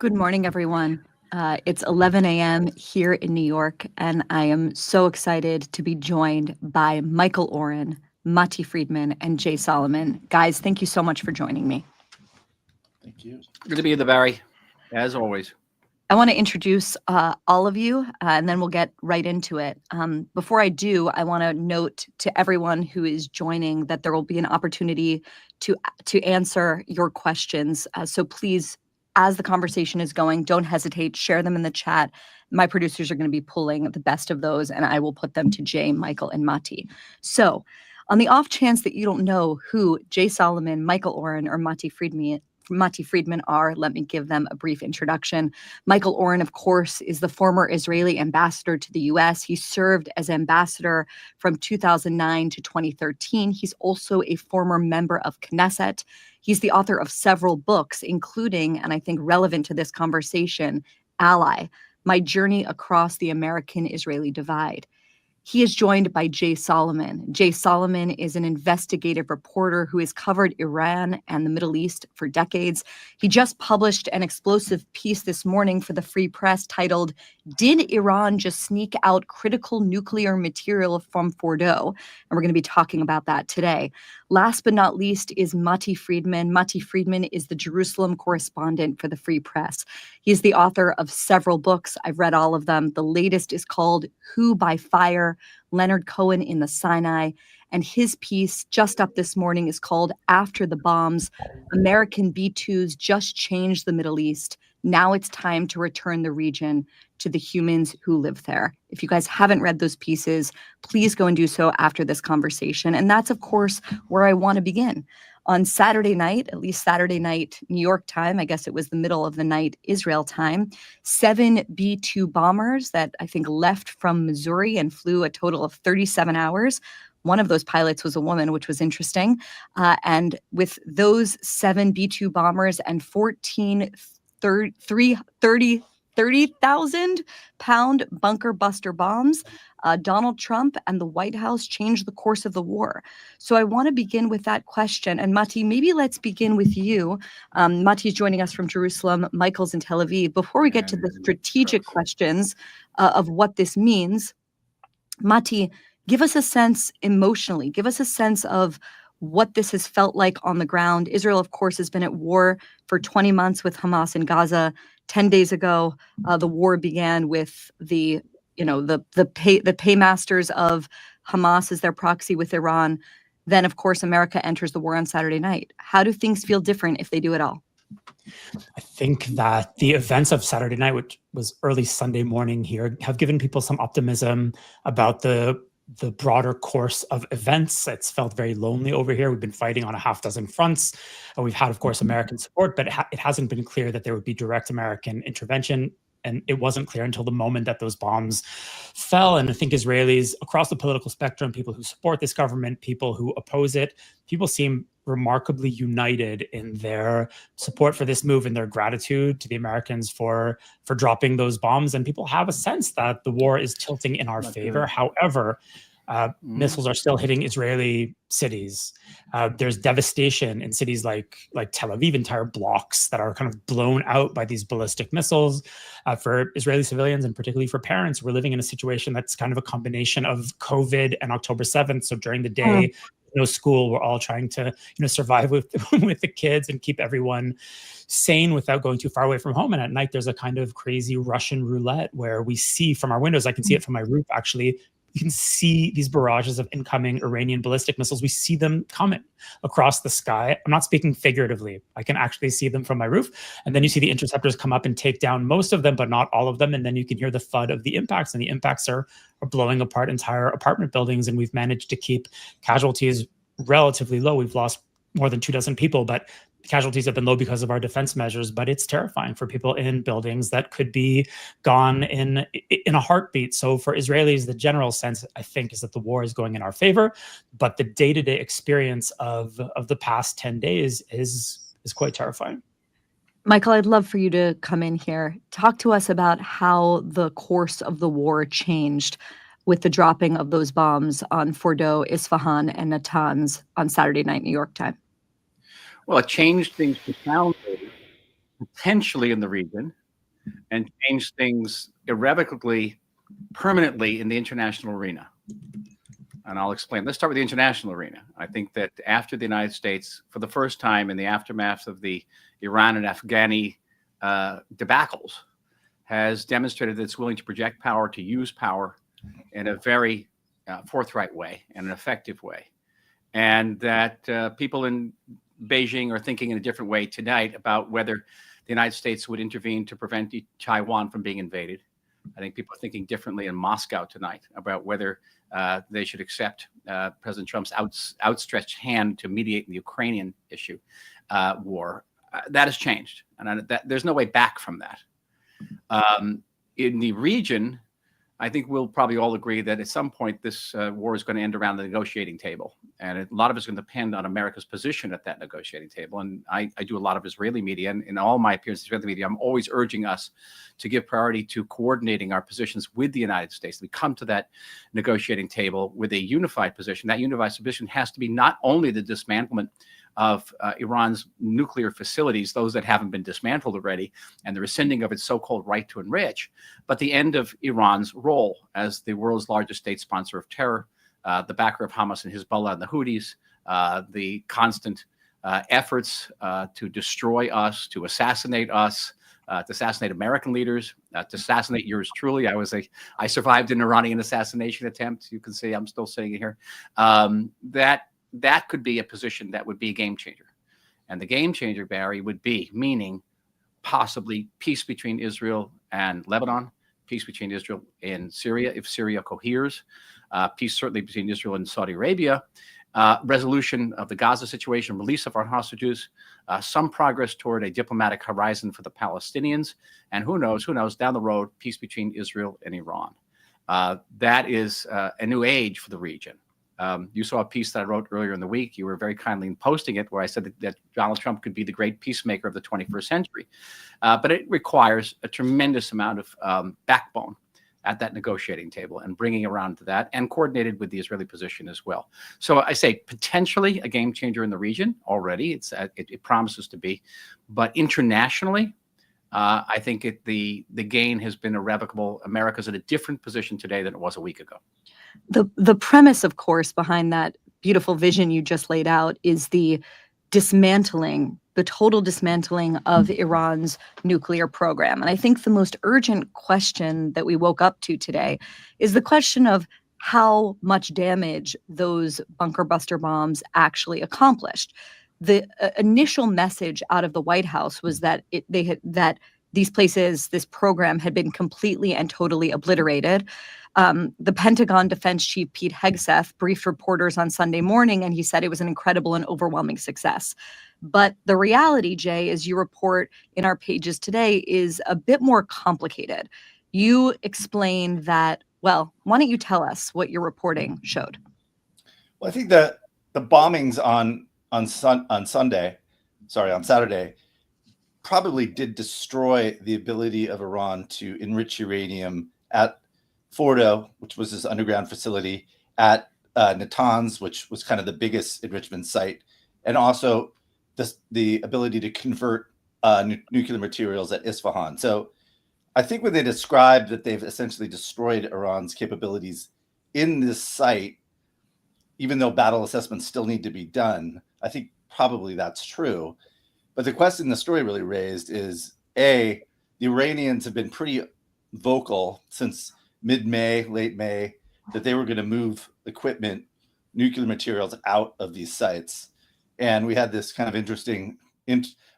Good morning, everyone. It's 11 a.m. here in New York, and I am so excited to be joined by Michael Oren, Matti Friedman, and Jay Solomon. Guys, thank you so much for joining me. Thank you. Good to be in the Bari, as always. I want to introduce all of you, and then we'll get right into it. Before I do, I want to note to everyone who is joining that there will be an opportunity to answer your questions. So please, as the conversation is going, don't hesitate. Share them in the chat. My producers are going to be pulling the best of those, and I will put them to Jay, Michael, and Matti. So on the off chance that you don't know who Jay Solomon, Michael Oren, or Matti Friedman are, let me give them a brief introduction. Michael Oren, of course, is the former Israeli ambassador to the U.S. He served as ambassador from 2009 to 2013. He's also a former member of Knesset. He's the author of several books, including, and I think relevant to this conversation, Ally, My Journey Across the American-Israeli Divide. He is joined by Jay Solomon. Jay Solomon is an investigative reporter who has covered Iran and the Middle East for decades. He just published an explosive piece this morning for the Free Press titled, "Did Iran Just Sneak Out Critical Nuclear Material from Fordow?" And we're going to be talking about that today. Last but not least is Matti Friedman. Matti Friedman is the Jerusalem correspondent for the Free Press. He's the author of several books. I've read all of them. The latest is called Who by Fire? Leonard Cohen in the Sinai. And his piece just up this morning is called After the Bombs, American B-2s Just Changed the Middle East. Now it's time to return the region to the humans who live there. If you guys haven't read those pieces, please go and do so after this conversation. And that's, of course, where I want to begin. On Saturday night, at least Saturday night, New York time, I guess it was the middle of the night, Israel time, 7 B-2 bombers that I think left from Missouri and flew a total of 37 hours. One of those pilots was a woman, which was interesting. And with those 7 B-2 bombers and 30,000-pound bunker buster bombs, Donald Trump and the White House changed the course of the war. So I want to begin with that question. And Matti, maybe let's begin with you. Matti is joining us from Jerusalem. Michael's in Tel Aviv. Before we get to the strategic questions of what this means, Matti, give us a sense emotionally. Give us a sense of what this has felt like on the ground. Israel, of course, has been at war for 20 months with Hamas in Gaza. 10 days ago, the war began with the paymasters of Hamas as their proxy with Iran. Then, of course, America enters the war on Saturday night. How do things feel different if they do at all? I think that the events of Saturday night, which was early Sunday morning here, have given people some optimism about the broader course of events. It's felt very lonely over here. We've been fighting on a half dozen fronts. We've had, of course, American support, but it hasn't been clear that there would be direct American intervention. And it wasn't clear until the moment that those bombs fell. And I think Israelis across the political spectrum, people who support this government, people who oppose it, people seem remarkably united in their support for this move and their gratitude to the Americans for dropping those bombs. And people have a sense that the war is tilting in our favor. However, missiles are still hitting Israeli cities. There's devastation in cities like Tel Aviv, entire blocks that are kind of blown out by these ballistic missiles. For Israeli civilians and particularly for parents, we're living in a situation that's kind of a combination of COVID and October 7th. So during the day, no school, we're all trying to survive with the kids and keep everyone sane without going too far away from home. And at night, there's a kind of crazy Russian roulette where we see from our windows, I can see it from my roof actually, you can see these barrages of incoming Iranian ballistic missiles. We see them coming across the sky. I'm not speaking figuratively. I can actually see them from my roof. And then you see the interceptors come up and take down most of them, but not all of them. And then you can hear the thud of the impacts. And the impacts are blowing apart entire apartment buildings. And we've managed to keep casualties relatively low. We've lost more than 24 people, but casualties have been low because of our defense measures. But it's terrifying for people in buildings that could be gone in a heartbeat. So for Israelis, the general sense, I think, is that the war is going in our favor. But the day-to-day experience of the past 10 days is quite terrifying. Michael, I'd love for you to come in here. Talk to us about how the course of the war changed with the dropping of those bombs on Fordow, Isfahan, and Natanz on Saturday night, New York time. Well, it changed things profoundly potentially in the region, and change things irrevocably, permanently in the international arena. And I'll explain. Let's start with the international arena. I think that after the United States, for the first time in the aftermath of the Iran and Afghani debacles, has demonstrated that it's willing to project power, to use power in a very forthright way and an effective way. And that people in Beijing are thinking in a different way tonight about whether the United States would intervene to prevent Taiwan from being invaded. I think people are thinking differently in Moscow tonight about whether they should accept President Trump's outstretched hand to mediate the Ukrainian issue war. That has changed, and there's no way back from that. In the region, I think we'll probably all agree that at some point this war is going to end around the negotiating table. And a lot of it's going to depend on America's position at that negotiating table. And I do a lot of Israeli media, and in all my appearances in Israeli media, I'm always urging us to give priority to coordinating our positions with the United States. We come to that negotiating table with a unified position. That unified position has to be not only the dismantlement of Iran's nuclear facilities, those that haven't been dismantled already, and the rescinding of its so-called right to enrich, but the end of Iran's role as the world's largest state sponsor of terror, the backer of Hamas and Hezbollah and the Houthis, the constant efforts to destroy us, to assassinate us, to assassinate American leaders, to assassinate yours truly. I survived an Iranian assassination attempt. You can see I'm still sitting here. That could be a position that would be a game changer. And the game changer, Barry, would be meaning possibly peace between Israel and Lebanon, peace between Israel and Syria, if Syria coheres, peace certainly between Israel and Saudi Arabia, resolution of the Gaza situation, release of our hostages, some progress toward a diplomatic horizon for the Palestinians, and who knows, down the road, peace between Israel and Iran. That is a new age for the region. You saw a piece that I wrote earlier in the week. You were very kindly in posting it, where I said that Donald Trump could be the great peacemaker of the 21st century. But it requires a tremendous amount of backbone at that negotiating table and bringing around to that, and coordinated with the Israeli position as well. So I say potentially a game changer in the region already. It promises to be, but internationally, I think the gain has been irrevocable. America's in a different position today than it was a week ago. The premise, of course, behind that beautiful vision you just laid out is the total dismantling of Iran's nuclear program. And I think the most urgent question that we woke up to today is the question of how much damage those bunker buster bombs actually accomplished. The initial message out of the White House was that this program had been completely and totally obliterated. The Pentagon Defense Chief Pete Hegseth briefed reporters on Sunday morning, and he said it was an incredible and overwhelming success. But the reality, Jay, as you report in our pages today, is a bit more complicated. You explain that, well, why don't you tell us what your reporting showed? Well, I think that the bombings on Saturday, probably did destroy the ability of Iran to enrich uranium at Fordo, which was this underground facility, at Natanz, which was kind of the biggest enrichment site, and also the ability to convert nuclear materials at Isfahan. So I think when they describe that they've essentially destroyed Iran's capabilities in this site, even though battle assessments still need to be done, I think probably that's true. But the question the story really raised is, A, the Iranians have been pretty vocal since mid-May, late May, that they were going to move equipment, nuclear materials out of these sites. And we had this kind of interesting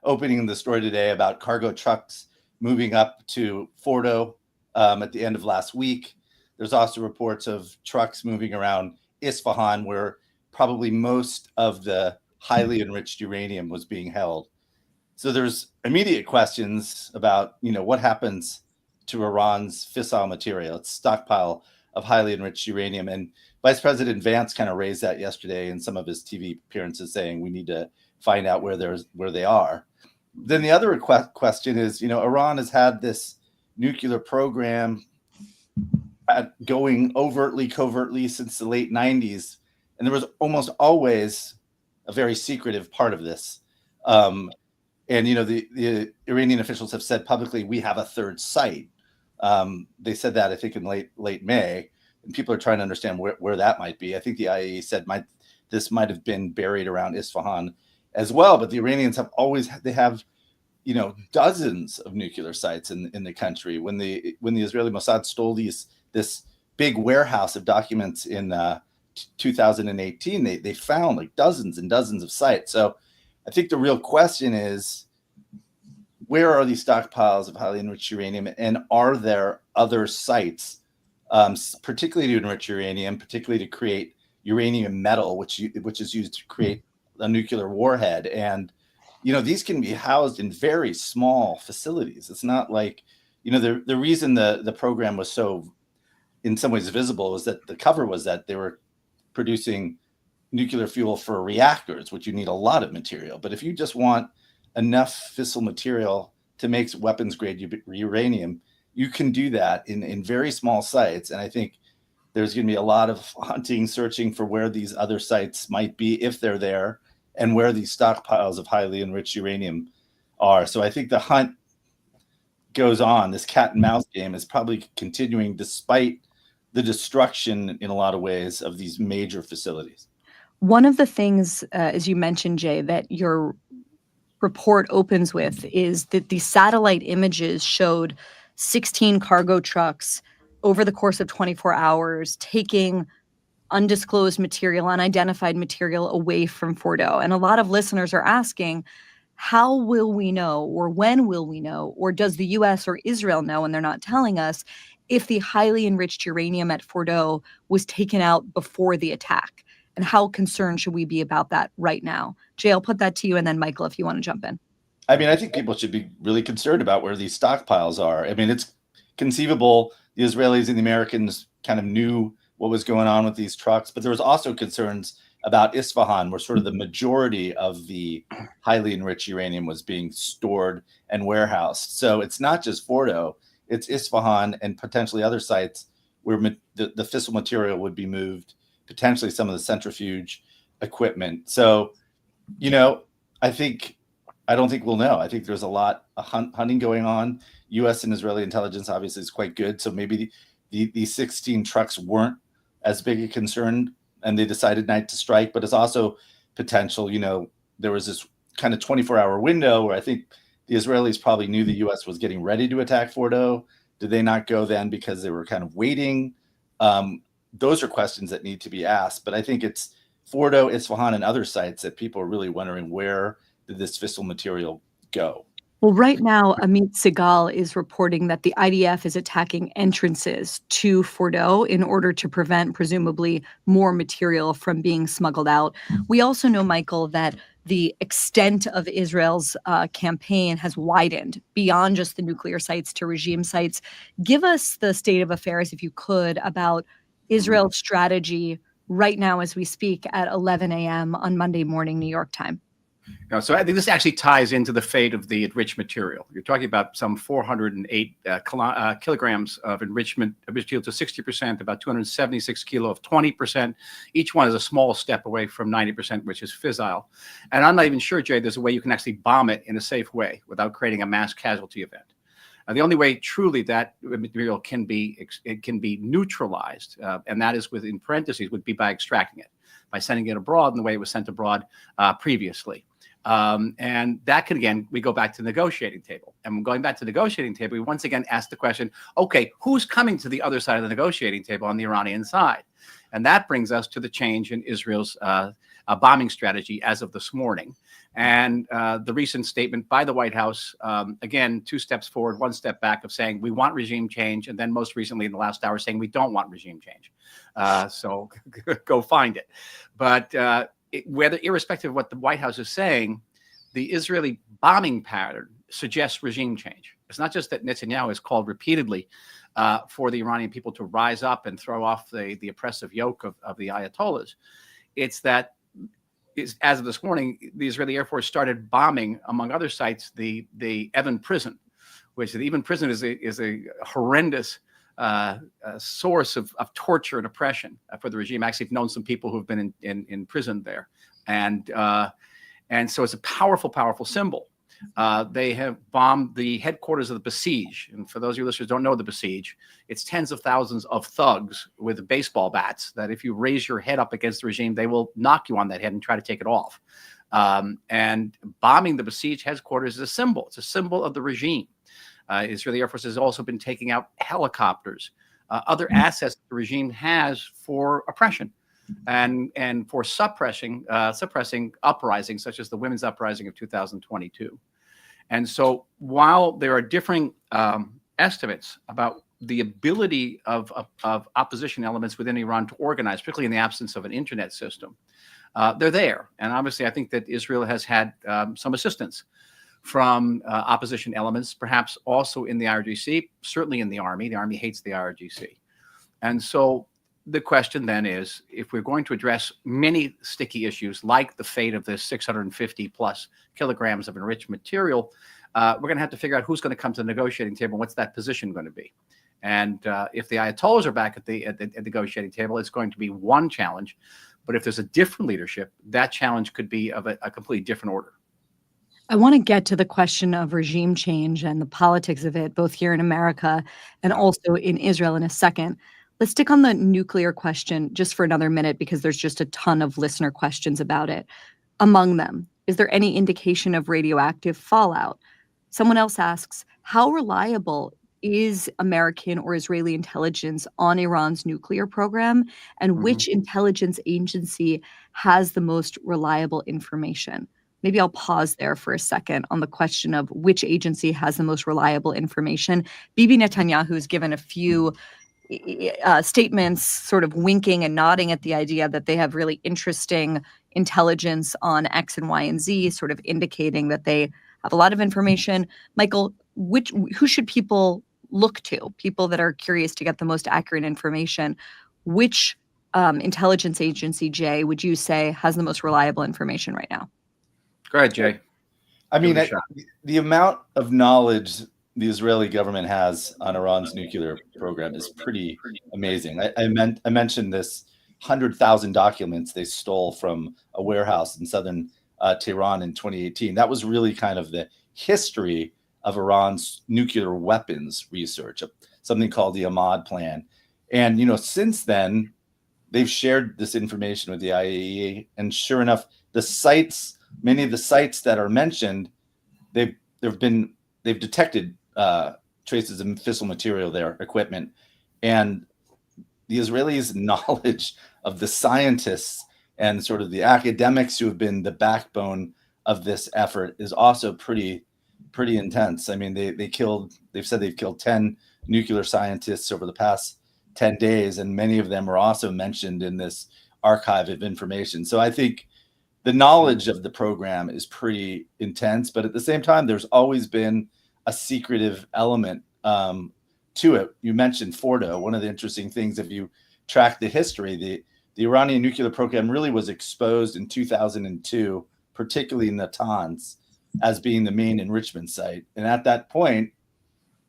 opening in the story today about cargo trucks moving up to Fordo at the end of last week. There's also reports of trucks moving around Isfahan, where probably most of the highly enriched uranium was being held. So there's immediate questions about, what happens to Iran's fissile material, its stockpile of highly enriched uranium. And Vice President Vance kind of raised that yesterday in some of his TV appearances, saying we need to find out where they are. Then the other question is, Iran has had this nuclear program going overtly, covertly since the late 90s. And there was almost always a very secretive part of this. And the Iranian officials have said publicly, we have a third site. They said that, I think, in late May, and people are trying to understand where that might be. I think the IAEA said this might have been buried around Isfahan as well. But the Iranians have dozens of nuclear sites in the country. When the Israeli Mossad stole this big warehouse of documents in 2018, they found like dozens and dozens of sites. So I think the real question is, where are these stockpiles of highly enriched uranium, and are there other sites, particularly to enrich uranium, particularly to create uranium metal, which is used to create a nuclear warhead? And these can be housed in very small facilities. It's not like, the reason the program was so, in some ways, visible was that the cover was that they were producing nuclear fuel for reactors, which you need a lot of material. But if you just want enough fissile material to make weapons grade uranium, you can do that in very small sites. And I think there's going to be a lot of hunting, searching for where these other sites might be, if they're there, and where these stockpiles of highly enriched uranium are. So I think the hunt goes on. This cat and mouse game is probably continuing despite the destruction in a lot of ways of these major facilities. One of the things, as you mentioned, Jay, that your report opens with is that the satellite images showed 16 cargo trucks over the course of 24 hours taking undisclosed material, unidentified material away from Fordo. And a lot of listeners are asking, how will we know, or when will we know, or does the US or Israel know, and they're not telling us, if the highly enriched uranium at Fordo was taken out before the attack? And how concerned should we be about that right now? Jay, I'll put that to you, and then Michael, if you want to jump in. I mean, I think people should be really concerned about where these stockpiles are. I mean, it's conceivable the Israelis and the Americans kind of knew what was going on with these trucks, but there was also concerns about Isfahan, where sort of the majority of the highly enriched uranium was being stored and warehoused. So it's not just Fordo, it's Isfahan and potentially other sites where the fissile material would be moved, potentially some of the centrifuge equipment. So, I don't think we'll know. I think there's a lot of hunting going on. U.S. and Israeli intelligence obviously is quite good. So maybe these 16 trucks weren't as big a concern, and they decided not to strike. But it's also potential. There was this kind of 24-hour window where I think the Israelis probably knew the U.S. was getting ready to attack Fordo. Did they not go then because they were kind of waiting? Those are questions that need to be asked. But I think it's Fordo, Isfahan, and other sites that people are really wondering, where did this fissile material go? Well, right now, Amit Segal is reporting that the IDF is attacking entrances to Fordo in order to prevent, presumably, more material from being smuggled out. We also know, Michael, that the extent of Israel's campaign has widened beyond just the nuclear sites to regime sites. Give us the state of affairs, if you could, about Israel's strategy right now as we speak at 11 a.m. on Monday morning, New York time. So I think this actually ties into the fate of the enriched material. You're talking about some 408 kilograms of enrichment material to 60%, about 276 kilo of 20%. Each one is a small step away from 90%, which is fissile. And I'm not even sure, Jay, there's a way you can actually bomb it in a safe way without creating a mass casualty event. The only way truly that material can be neutralized, and that is within parentheses, would be by extracting it, by sending it abroad in the way it was sent abroad previously. And that can, again, we go back to the negotiating table. And going back to the negotiating table, we once again ask the question, okay, who's coming to the other side of the negotiating table on the Iranian side? And that brings us to the change in Israel's bombing strategy as of this morning. And the recent statement by the White House, again, 2 steps forward, 1 step back, of saying we want regime change. And then most recently in the last hour saying we don't want regime change. So go find it. But whether, irrespective of what the White House is saying, the Israeli bombing pattern suggests regime change. It's not just that Netanyahu has called repeatedly for the Iranian people to rise up and throw off the oppressive yoke of the Ayatollahs. It's that, as of this morning, the Israeli Air Force started bombing, among other sites, the Evin prison, which the Evin prison is a horrendous source of torture and oppression for the regime. Actually, I've known some people who've been in prison there. And so it's a powerful, powerful symbol. They have bombed the headquarters of the Basij. And for those of you listeners who don't know the Basij, it's tens of thousands of thugs with baseball bats that if you raise your head up against the regime, they will knock you on that head and try to take it off. And bombing the Basij headquarters is a symbol. It's a symbol of the regime. Israeli Air Force has also been taking out helicopters, other assets the regime has for oppression and for suppressing uprisings such as the women's uprising of 2022. And so while there are differing estimates about the ability of opposition elements within Iran to organize, particularly in the absence of an internet system, they're there. And obviously, I think that Israel has had some assistance from opposition elements, perhaps also in the IRGC, certainly in the army. The army hates the IRGC. And so the question then is, if we're going to address many sticky issues like the fate of this 650 plus kilograms of enriched material, we're going to have to figure out who's going to come to the negotiating table. What's that position going to be? And if the Ayatollahs are back at the negotiating table, it's going to be one challenge. But if there's a different leadership, that challenge could be of a completely different order. I want to get to the question of regime change and the politics of it, both here in America and also in Israel in a second. Let's stick on the nuclear question just for another minute, because there's just a ton of listener questions about it. Among them, is there any indication of radioactive fallout? Someone else asks, how reliable is American or Israeli intelligence on Iran's nuclear program? And which intelligence agency has the most reliable information? Maybe I'll pause there for a second on the question of which agency has the most reliable information. Bibi Netanyahu has given a few statements sort of winking and nodding at the idea that they have really interesting intelligence on X and Y and Z, sort of indicating that they have a lot of information. Michael, who should people look to? People that are curious to get the most accurate information. Which intelligence agency, Jay, would you say has the most reliable information right now? Go ahead, Jay. I mean, the amount of knowledge the Israeli government has on Iran's nuclear program is pretty amazing. I mentioned this 100,000 documents they stole from a warehouse in southern Tehran in 2018. That was really kind of the history of Iran's nuclear weapons research, something called the Ahmad Plan. And, since then, they've shared this information with the IAEA. And sure enough, many of the sites that are mentioned, they've detected traces of fissile material there, equipment. And the Israelis' knowledge of the scientists and sort of the academics who have been the backbone of this effort is also pretty intense. I mean, they've said they've killed 10 nuclear scientists over the past 10 days, and many of them are also mentioned in this archive of information. So I think the knowledge of the program is pretty intense, but at the same time, there's always been a secretive element to it. You mentioned Fordo. One of the interesting things, if you track the history, the Iranian nuclear program really was exposed in 2002, particularly in Natanz, as being the main enrichment site. And at that point,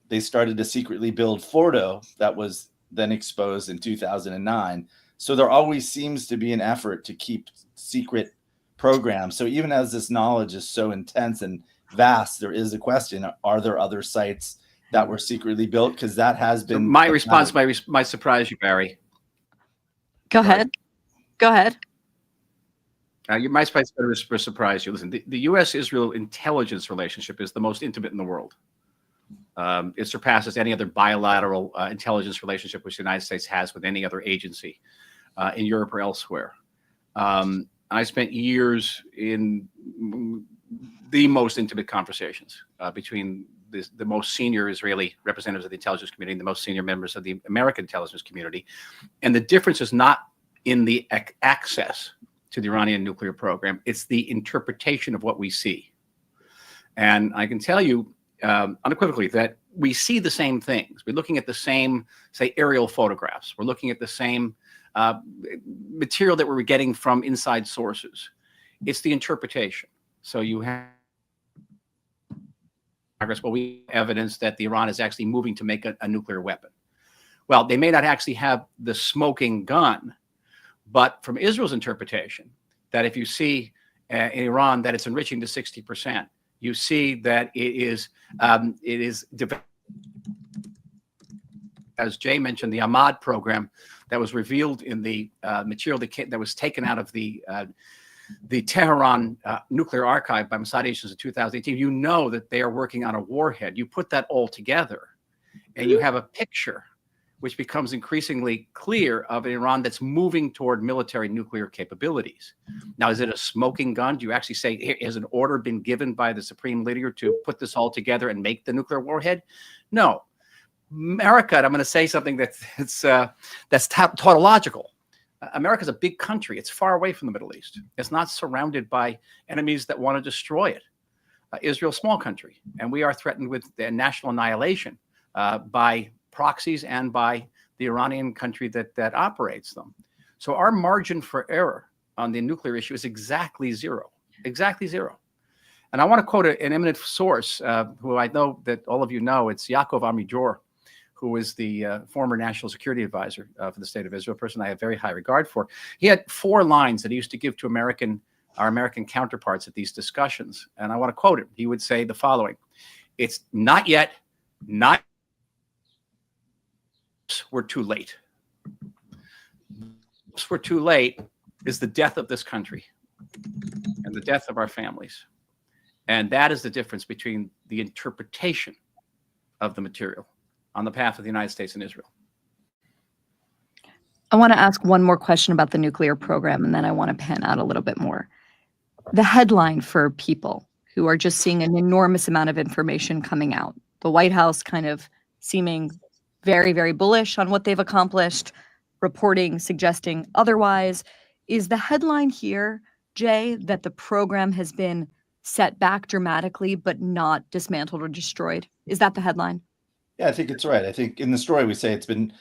they started to secretly build Fordo that was then exposed in 2009. So there always seems to be an effort to keep secret programs. So even as this knowledge is so intense and vast, there is a question: are there other sites that were secretly built? Because that has been. So my response might surprise you, Barry. Go ahead. You might surprise you. Listen, the U.S.-Israel intelligence relationship is the most intimate in the world. It surpasses any other bilateral intelligence relationship which the United States has with any other agency in Europe or elsewhere. I spent years in the most intimate conversations between the most senior Israeli representatives of the intelligence community and the most senior members of the American intelligence community. And the difference is not in the access to the Iranian nuclear program. It's the interpretation of what we see. And I can tell you unequivocally that we see the same things. We're looking at the same, say, aerial photographs. We're looking at the same material that we're getting from inside sources. It's the interpretation. So you have progress. Well, we have evidence that the Iran is actually moving to make a nuclear weapon. Well, they may not actually have the smoking gun, but from Israel's interpretation, that if you see in Iran that it's enriching to 60%, you see that it is as Jay mentioned, the Ahmad program that was revealed in the material that was taken out of the Tehran nuclear archive by Mossad agents in 2018. You know that they are working on a warhead. You put that all together, and you have a picture which becomes increasingly clear of an Iran that's moving toward military nuclear capabilities. Now, is it a smoking gun? Do you actually say, has an order been given by the supreme leader to put this all together and make the nuclear warhead? No. America, and I'm going to say something that's tautological. America's a big country. It's far away from the Middle East. It's not surrounded by enemies that want to destroy it. Israel's a small country, and we are threatened with national annihilation by proxies and by the Iranian country that operates them. So our margin for error on the nuclear issue is exactly zero, exactly zero. And I want to quote an eminent source who I know that all of you know. It's Yaakov Amidjor, who is the former national security advisor for the state of Israel, a person I have very high regard for. He had 4 lines that he used to give to our American counterparts at these discussions. And I want to quote him. He would say the following: "It's not yet, not we're too late. We're too late is the death of this country and the death of our families. And that is the difference between the interpretation of the material on the behalf of the United States and Israel." I want to ask one more question about the nuclear program, and then I want to pan out a little bit more. The headline for people who are just seeing an enormous amount of information coming out, the White House kind of seeming very, very bullish on what they've accomplished, reporting suggesting otherwise. Is the headline here, Jay, that the program has been set back dramatically but not dismantled or destroyed? Is that the headline? Yeah, I think it's right. I think in the story we say it's been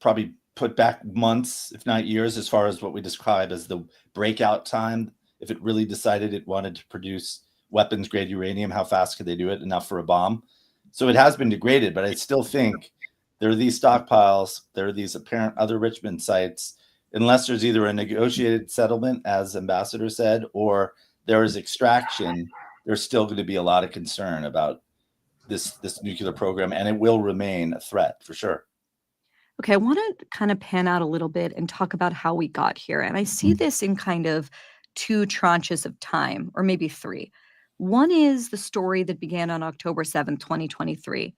probably put back months, if not years, as far as what we describe as the breakout time. If it really decided it wanted to produce weapons-grade uranium, how fast could they do it? Enough for a bomb. So it has been degraded, but I still think there are these stockpiles, there are these apparent other enrichment sites. Unless there's either a negotiated settlement, as Ambassador said, or there is extraction, there's still going to be a lot of concern about this nuclear program, and it will remain a threat for sure. Okay, I want to kind of pan out a little bit and talk about how we got here. And I see this in kind of 2 tranches of time, or maybe 3. One is the story that began on October 7th, 2023.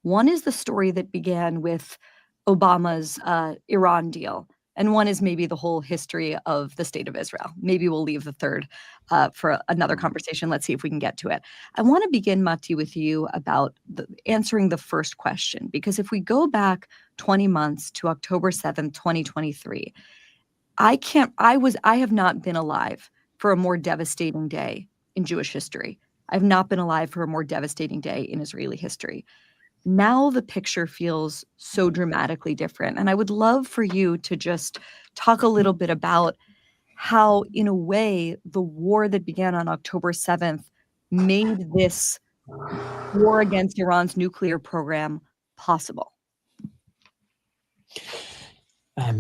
One is the story that began with Obama's Iran deal. And one is maybe the whole history of the state of Israel. Maybe we'll leave the third for another conversation. Let's see if we can get to it. I want to begin, Matti, with you about answering the first question, because if we go back 20 months to October 7th, 2023, I have not been alive for a more devastating day in Jewish history. I've not been alive for a more devastating day in Israeli history. Now the picture feels so dramatically different. And I would love for you to just talk a little bit about how, in a way, the war that began on October 7th made this war against Iran's nuclear program possible. I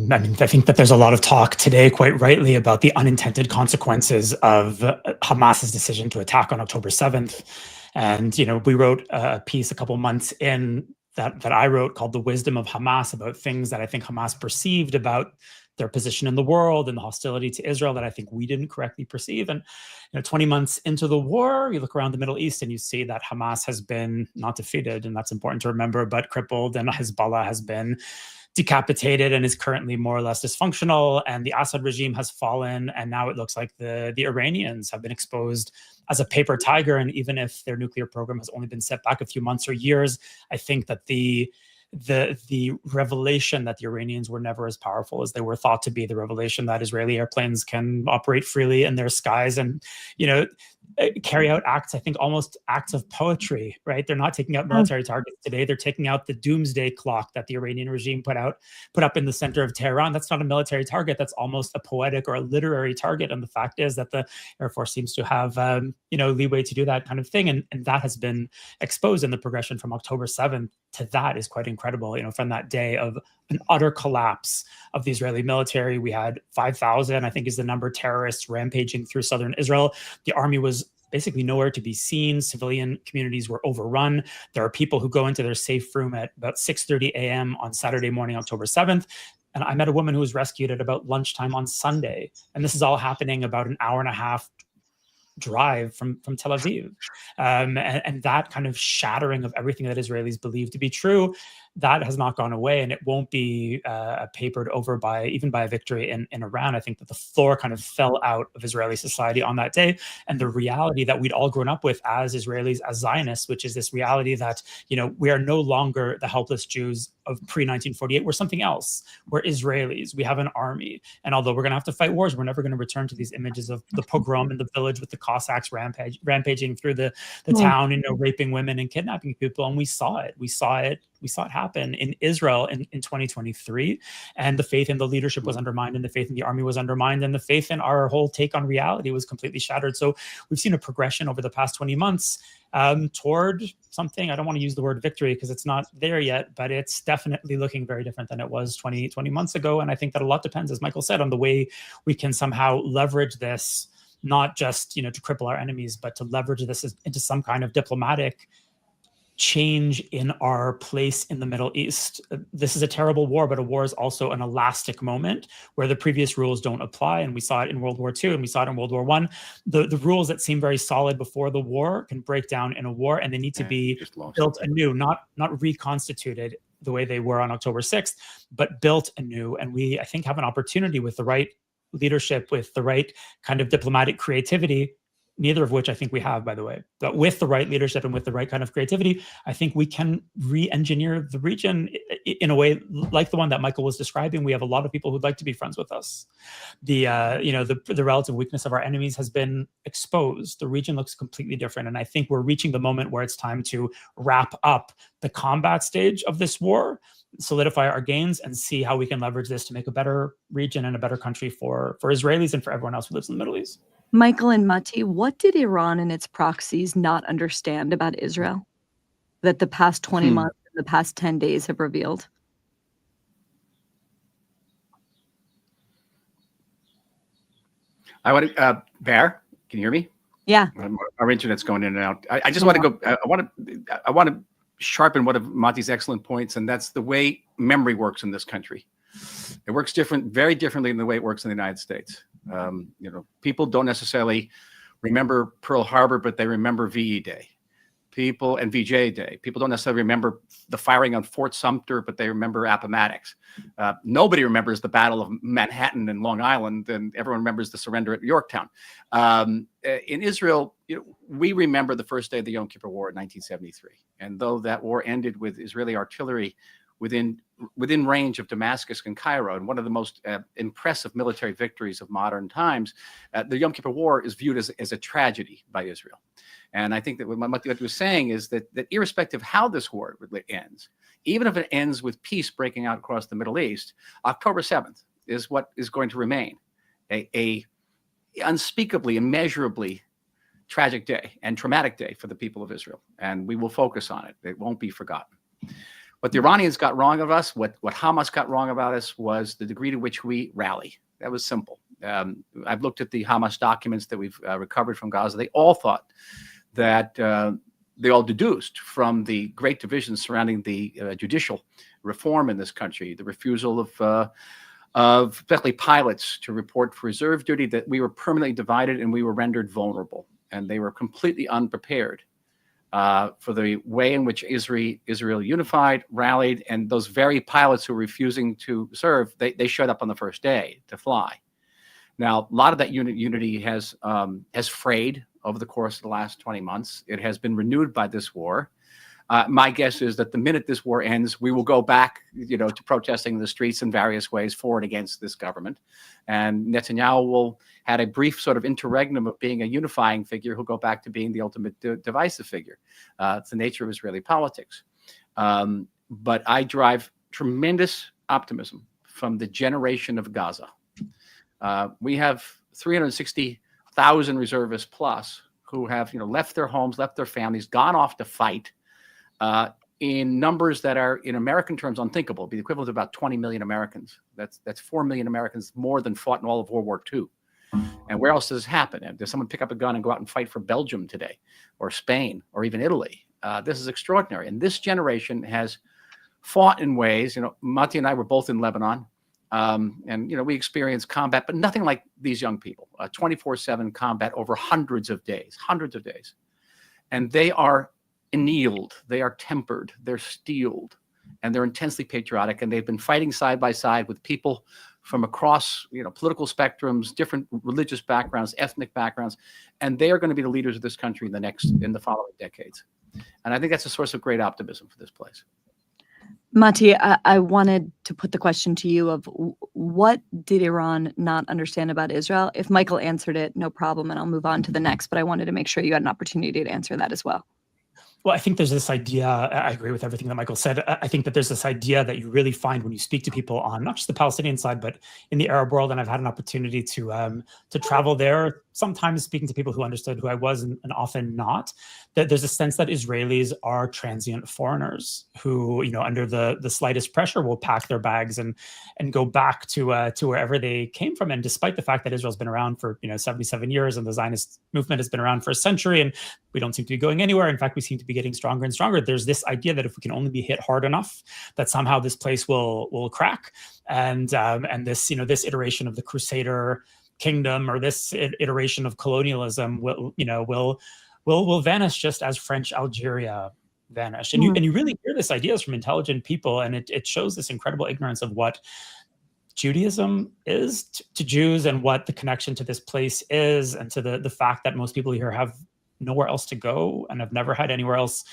think that there's a lot of talk today, quite rightly, about the unintended consequences of Hamas's decision to attack on October 7th. And, we wrote a piece a couple months in that I wrote called "The Wisdom of Hamas," about things that I think Hamas perceived about their position in the world and the hostility to Israel that I think we didn't correctly perceive. And 20 months into the war, you look around the Middle East and you see that Hamas has been not defeated, and that's important to remember, but crippled, and Hezbollah has been decapitated and is currently more or less dysfunctional, and the Assad regime has fallen, and now it looks like the Iranians have been exposed as a paper tiger. And even if their nuclear program has only been set back a few months or years, I think that the revelation that the Iranians were never as powerful as they were thought to be, the revelation that Israeli airplanes can operate freely in their skies and carry out acts, I think almost acts of poetry, right? They're not taking out military targets today. They're taking out the doomsday clock that the Iranian regime put up in the center of Tehran. That's not a military target. That's almost a poetic or a literary target. And the fact is that the Air Force seems to have, leeway to do that kind of thing. And that has been exposed, in the progression from October 7th to that is quite incredible. From that day of an utter collapse of the Israeli military, we had 5,000, I think is the number, terrorists rampaging through southern Israel. The army was basically nowhere to be seen. Civilian communities were overrun. There are people who go into their safe room at about 6:30 a.m. on Saturday morning, October 7th. And I met a woman who was rescued at about lunchtime on Sunday. And this is all happening about an hour and a half drive from Tel Aviv. And that kind of shattering of everything that Israelis believe to be true, that has not gone away, and it won't be papered over by even by a victory in Iran. I think that the floor kind of fell out of Israeli society on that day, and the reality that we'd all grown up with as Israelis, as Zionists, which is this reality that, you know, we are no longer the helpless Jews of pre-1948. We're something else. We're Israelis. We have an army, and although we're going to have to fight wars, we're never going to return to these images of the pogrom in the village with the Cossacks rampaging through the town, you know, raping women and kidnapping people. And we saw it. We saw it happen in Israel in 2023. And the faith in the leadership was undermined, and the faith in the army was undermined, and the faith in our whole take on reality was completely shattered. So we've seen a progression over the past 20 months toward something. I don't want to use the word victory because it's not there yet, but it's definitely looking very different than it was 20 months ago. And I think that a lot depends, as Michael said, on the way we can somehow leverage this, not just, you know, to cripple our enemies, but to leverage this into some kind of diplomatic change in our place in the Middle East. This is a terrible war, but a war is also an elastic moment where the previous rules don't apply. And we saw it in World War II, and we saw it in World War I. The rules that seem very solid before the war can break down in a war, and they need to be built anew, not reconstituted the way they were on October 6th, but built anew. And we, I think, have an opportunity with the right leadership, with the right kind of diplomatic creativity, neither of which I think we have, by the way. But with the right leadership and with the right kind of creativity, I think we can re-engineer the region in a way like the one that Michael was describing. We have a lot of people who'd like to be friends with us. The relative weakness of our enemies has been exposed. The region looks completely different. And I think we're reaching the moment where it's time to wrap up the combat stage of this war, solidify our gains, and see how we can leverage this to make a better region and a better country for Israelis and for everyone else who lives in the Middle East. Michael and Matti, what did Iran and its proxies not understand about Israel that the past 20 months and the past 10 days have revealed? I want to, Bear, can you hear me? Yeah. Our internet's going in and out. I just want to go, I want to sharpen one of Matti's excellent points, and that's the way memory works in this country. It works very differently than the way it works in the United States. People don't necessarily remember Pearl Harbor, but they remember VE Day. People and VJ Day. People don't necessarily remember the firing on Fort Sumter, but they remember Appomattox. Nobody remembers the Battle of Manhattan and Long Island, and everyone remembers the surrender at Yorktown. In Israel, we remember the first day of the Yom Kippur War in 1973. And though that war ended with Israeli artillery within range of Damascus and Cairo, and one of the most impressive military victories of modern times, the Yom Kippur War is viewed as a tragedy by Israel. And I think that what Matti was saying is that irrespective of how this war ends, even if it ends with peace breaking out across the Middle East, October 7th is what is going to remain a unspeakably, immeasurably tragic day and traumatic day for the people of Israel. And we will focus on it. It won't be forgotten. What the Iranians got wrong of us, what Hamas got wrong about us, was the degree to which we rally. That was simple. I've looked at the Hamas documents that we've recovered from Gaza. They all thought that they all deduced from the great divisions surrounding the judicial reform in this country, the refusal of especially pilots to report for reserve duty, that we were permanently divided and we were rendered vulnerable. And they were completely unprepared for the way in which Israel unified, rallied, and those very pilots who were refusing to serve, they showed up on the first day to fly. Now, a lot of that unity has frayed over the course of the last 20 months. It has been renewed by this war. My guess is that the minute this war ends, we will go back, to protesting in the streets in various ways for and against this government. And Netanyahu will had a brief sort of interregnum of being a unifying figure who'll go back to being the ultimate divisive figure. It's the nature of Israeli politics. But I derive tremendous optimism from the generation of Gaza. We have 360,000 reservists plus who have left their homes, left their families, gone off to fight in numbers that are, in American terms, unthinkable. It'd be the equivalent of about 20 million Americans. That's 4 million Americans more than fought in all of World War II. And where else does this happen? And does someone pick up a gun and go out and fight for Belgium today, or Spain, or even Italy? This is extraordinary. And this generation has fought in ways, Matti and I were both in Lebanon. And we experienced combat, but nothing like these young people. 24/7 combat over hundreds of days. And they are annealed, they are tempered, they're steeled, and they're intensely patriotic. And they've been fighting side by side with people from across, political spectrums, different religious backgrounds, ethnic backgrounds, and they are going to be the leaders of this country in the following decades. And I think that's a source of great optimism for this place. Matti, I wanted to put the question to you of what did Iran not understand about Israel? If Michael answered it, no problem, and I'll move on to the next, but I wanted to make sure you had an opportunity to answer that as well. Well, I think there's this idea, I agree with everything that Michael said. I think that there's this idea that you really find when you speak to people on not just the Palestinian side, but in the Arab world. And I've had an opportunity to travel there, sometimes speaking to people who understood who I was and often not, that there's a sense that Israelis are transient foreigners who, under the slightest pressure will pack their bags and go back to wherever they came from. And despite the fact that Israel's been around for, 77 years and the Zionist movement has been around for a century and we don't seem to be going anywhere. In fact, we seem to be getting stronger and stronger. There's this idea that if we can only be hit hard enough, that somehow this place will crack. And this, this iteration of the Crusader kingdom or this iteration of colonialism will vanish just as French Algeria vanished. And you really hear this ideas from intelligent people, and it shows this incredible ignorance of what Judaism is to Jews and what the connection to this place is, and to the fact that most people here have nowhere else to go and have never had anywhere else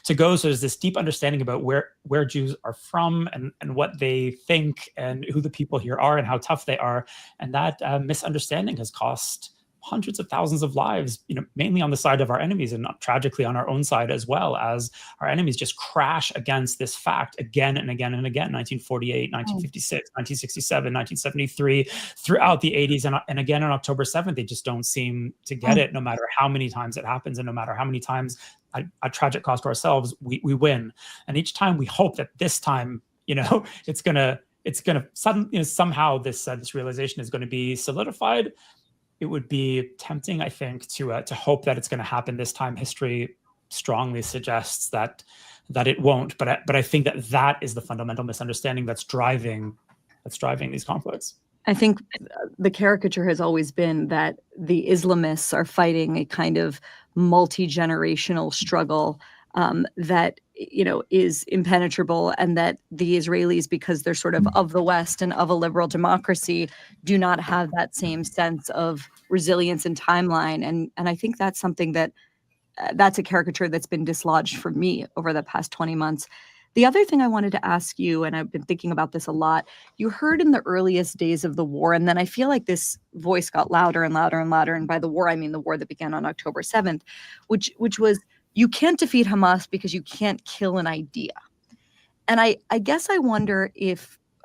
to go. So there's this deep understanding about where Jews are from and what they think and who the people here are and how tough they are. And that misunderstanding has cost hundreds of thousands of lives, mainly on the side of our enemies and tragically on our own side as well, as our enemies just crash against this fact again and again and again. 1948, 1956, 1967, 1973, throughout the 80s, and again on October 7th, they just don't seem to get it, no matter how many times it happens and no matter how many times at tragic cost to ourselves, we win. And each time we hope that this time, it's gonna suddenly, somehow this realization is going to be solidified. It would be tempting, I think, to hope that it's going to happen this time. History strongly suggests that it won't. But I think that is the fundamental misunderstanding that's driving these conflicts. I think the caricature has always been that the Islamists are fighting a kind of multi-generational struggle that is impenetrable, and that the Israelis, because they're sort of the West and of a liberal democracy, do not have that same sense of resilience and timeline. And I think that's something that's a caricature that's been dislodged from me over the past 20 months. The other thing I wanted to ask you, and I've been thinking about this a lot, you heard in the earliest days of the war, and then I feel like this voice got louder and louder and louder. And by the war, I mean the war that began on October 7th, which was, you can't defeat Hamas because you can't kill an idea. And I guess I wonder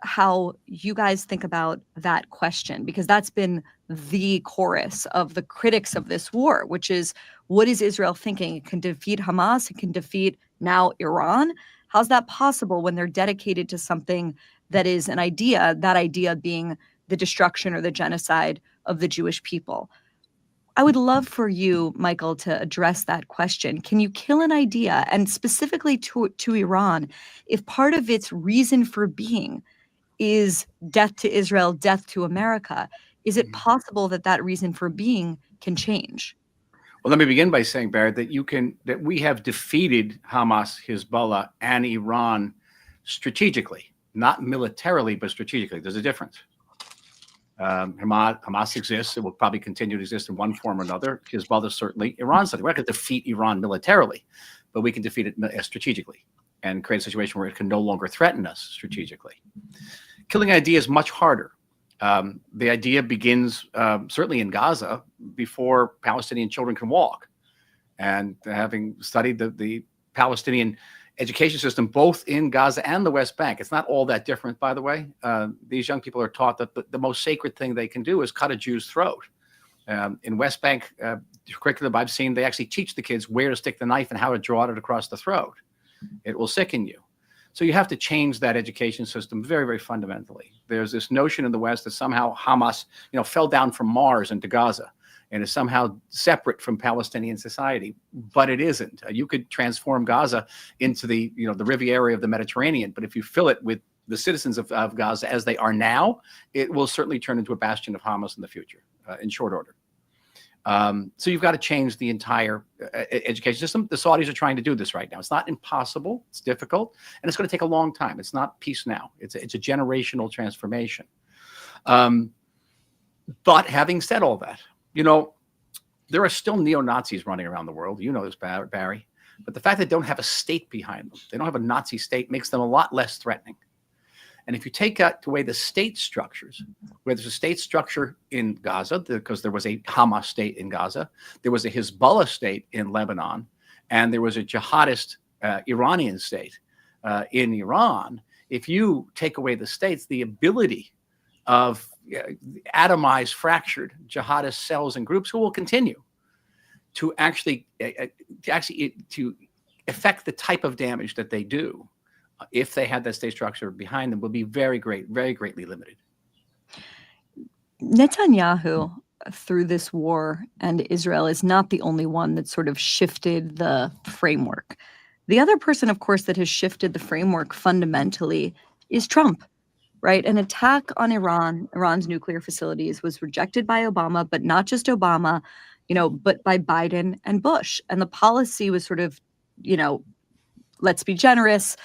how you guys think about that question, because that's been the chorus of the critics of this war, which is, what is Israel thinking? It can defeat Hamas, it can defeat now Iran. How's that possible when they're dedicated to something that is an idea, that idea being the destruction or the genocide of the Jewish people? I would love for you, Michael, to address that question. Can you kill an idea? And specifically to Iran, if part of its reason for being is death to Israel, death to America, is it possible that reason for being can change? Well, let me begin by saying, Barry, that we have defeated Hamas, Hezbollah, and Iran strategically, not militarily, but strategically. There's a difference. Hamas exists. It will probably continue to exist in one form or another. Hezbollah certainly. Iran certainly. We're not going to defeat Iran militarily, but we can defeat it strategically and create a situation where it can no longer threaten us strategically. Killing an idea is much harder. The idea begins certainly in Gaza before Palestinian children can walk. And having studied the Palestinian education system, both in Gaza and the West Bank, it's not all that different, by the way. These young people are taught that the most sacred thing they can do is cut a Jew's throat. In West Bank curriculum I've seen, they actually teach the kids where to stick the knife and how to draw it across the throat. It will sicken you. So you have to change that education system very, very fundamentally. There's this notion in the West that somehow Hamas, fell down from Mars into Gaza and is somehow separate from Palestinian society, but it isn't. You could transform Gaza into the Riviera of the Mediterranean, but if you fill it with the citizens of Gaza as they are now, it will certainly turn into a bastion of Hamas in the future, in short order. So you've got to change the entire education system. The Saudis are trying to do this right now. It's not impossible. It's difficult, and it's going to take a long time. It's not peace now. It's a generational transformation. But having said all that, there are still neo-Nazis running around the world. You know this, Barry. But the fact that they don't have a state behind them, they don't have a Nazi state, makes them a lot less threatening. And if you take away the state structures, where there's a state structure in Gaza, because there was a Hamas state in Gaza, there was a Hezbollah state in Lebanon, and there was a jihadist Iranian state in Iran, if you take away the states, the ability of atomized, fractured jihadist cells and groups who will continue to actually to affect the type of damage that they do, if they had that state structure behind them, would be very greatly limited. Netanyahu, through this war and Israel, is not the only one that sort of shifted the framework. The other person, of course, that has shifted the framework fundamentally is Trump, right? An attack on Iran's nuclear facilities was rejected by Obama, but not just Obama, but by Biden and Bush. And the policy was sort of, let's be generous,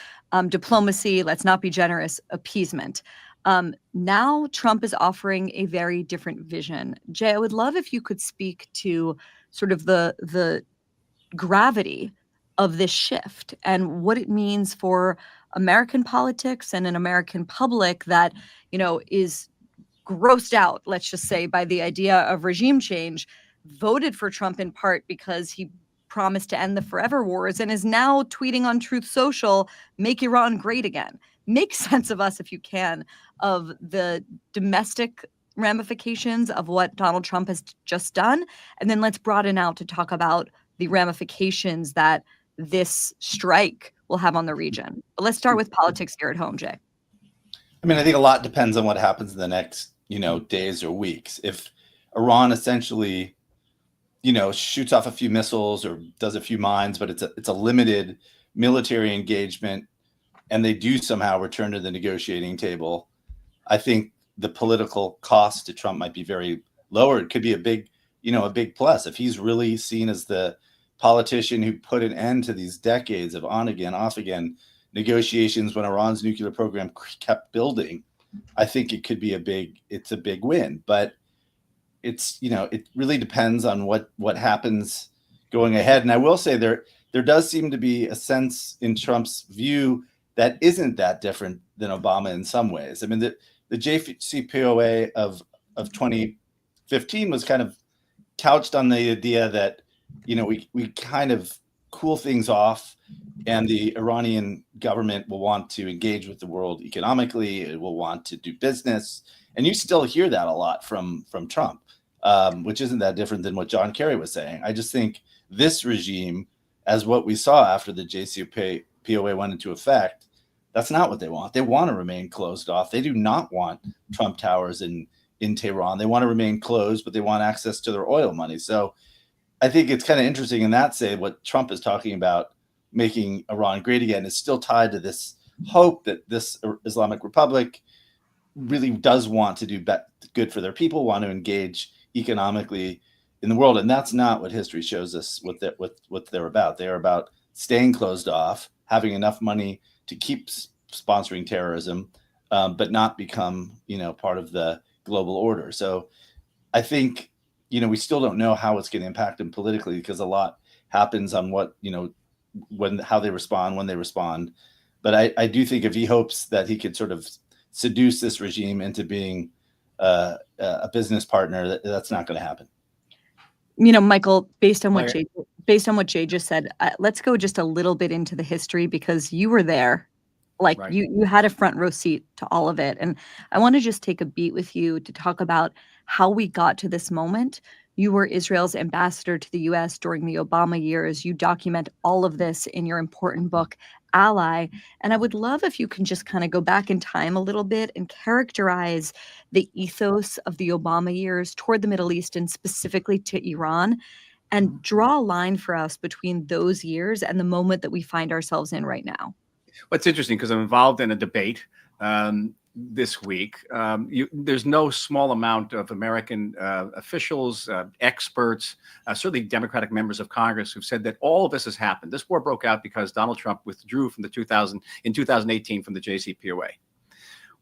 diplomacy, let's not be generous, appeasement. Now Trump is offering a very different vision. Jay, I would love if you could speak to sort of the gravity of this shift and what it means for American politics and an American public that, is grossed out, let's just say, by the idea of regime change, voted for Trump in part because he promised to end the forever wars and is now tweeting on Truth Social, make Iran great again. Make sense of us, if you can, of the domestic ramifications of what Donald Trump has just done. And then let's broaden out to talk about the ramifications that this strike will have on the region. But let's start with politics here at home, Jay. I mean, I think a lot depends on what happens in the next, days or weeks. If Iran essentially, shoots off a few missiles or does a few mines, but it's a limited military engagement, and they do somehow return to the negotiating table, I think the political cost to Trump might be very low. It could be a big plus if he's really seen as the politician who put an end to these decades of on again, off again negotiations when Iran's nuclear program kept building. I think it could be a big win, but it really depends on what happens going ahead. And I will say there does seem to be a sense in Trump's view that isn't that different than Obama in some ways. I mean, the JCPOA of 2015 was kind of couched on the idea that, we kind of cool things off, and the Iranian government will want to engage with the world economically. It will want to do business. And you still hear that a lot from Trump. Which isn't that different than what John Kerry was saying. I just think this regime, as what we saw after the JCPOA went into effect, that's not what they want. They want to remain closed off. They do not want Trump Towers in Tehran. They want to remain closed, but they want access to their oil money. So I think it's kind of interesting in that say what Trump is talking about, making Iran great again, is still tied to this hope that this Islamic Republic really does want to do good for their people, want to engage economically in the world. And that's not what history shows us what they're about. They're about staying closed off, having enough money to keep sponsoring terrorism, but not become, part of the global order. So I think, we still don't know how it's going to impact them politically, because a lot happens on what, how they respond, when they respond. But I do think if he hopes that he could sort of seduce this regime into being a business partner, that's not going to happen. Michael, based on what Jay just said, let's go just a little bit into the history, because you were there. Like Right. you had a front row seat to all of it. And I want to just take a beat with you to talk about how we got to this moment. You were Israel's ambassador to the US during the Obama years. You document all of this in your important book, ally. And I would love if you can just kind of go back in time a little bit and characterize the ethos of the Obama years toward the Middle East and specifically to Iran, and draw a line for us between those years and the moment that we find ourselves in right now. Well, it's interesting because I'm involved in a debate this week. There's no small amount of American officials, experts, certainly Democratic members of Congress who've said that all of this has happened. This war broke out because Donald Trump withdrew from in 2018 from the JCPOA.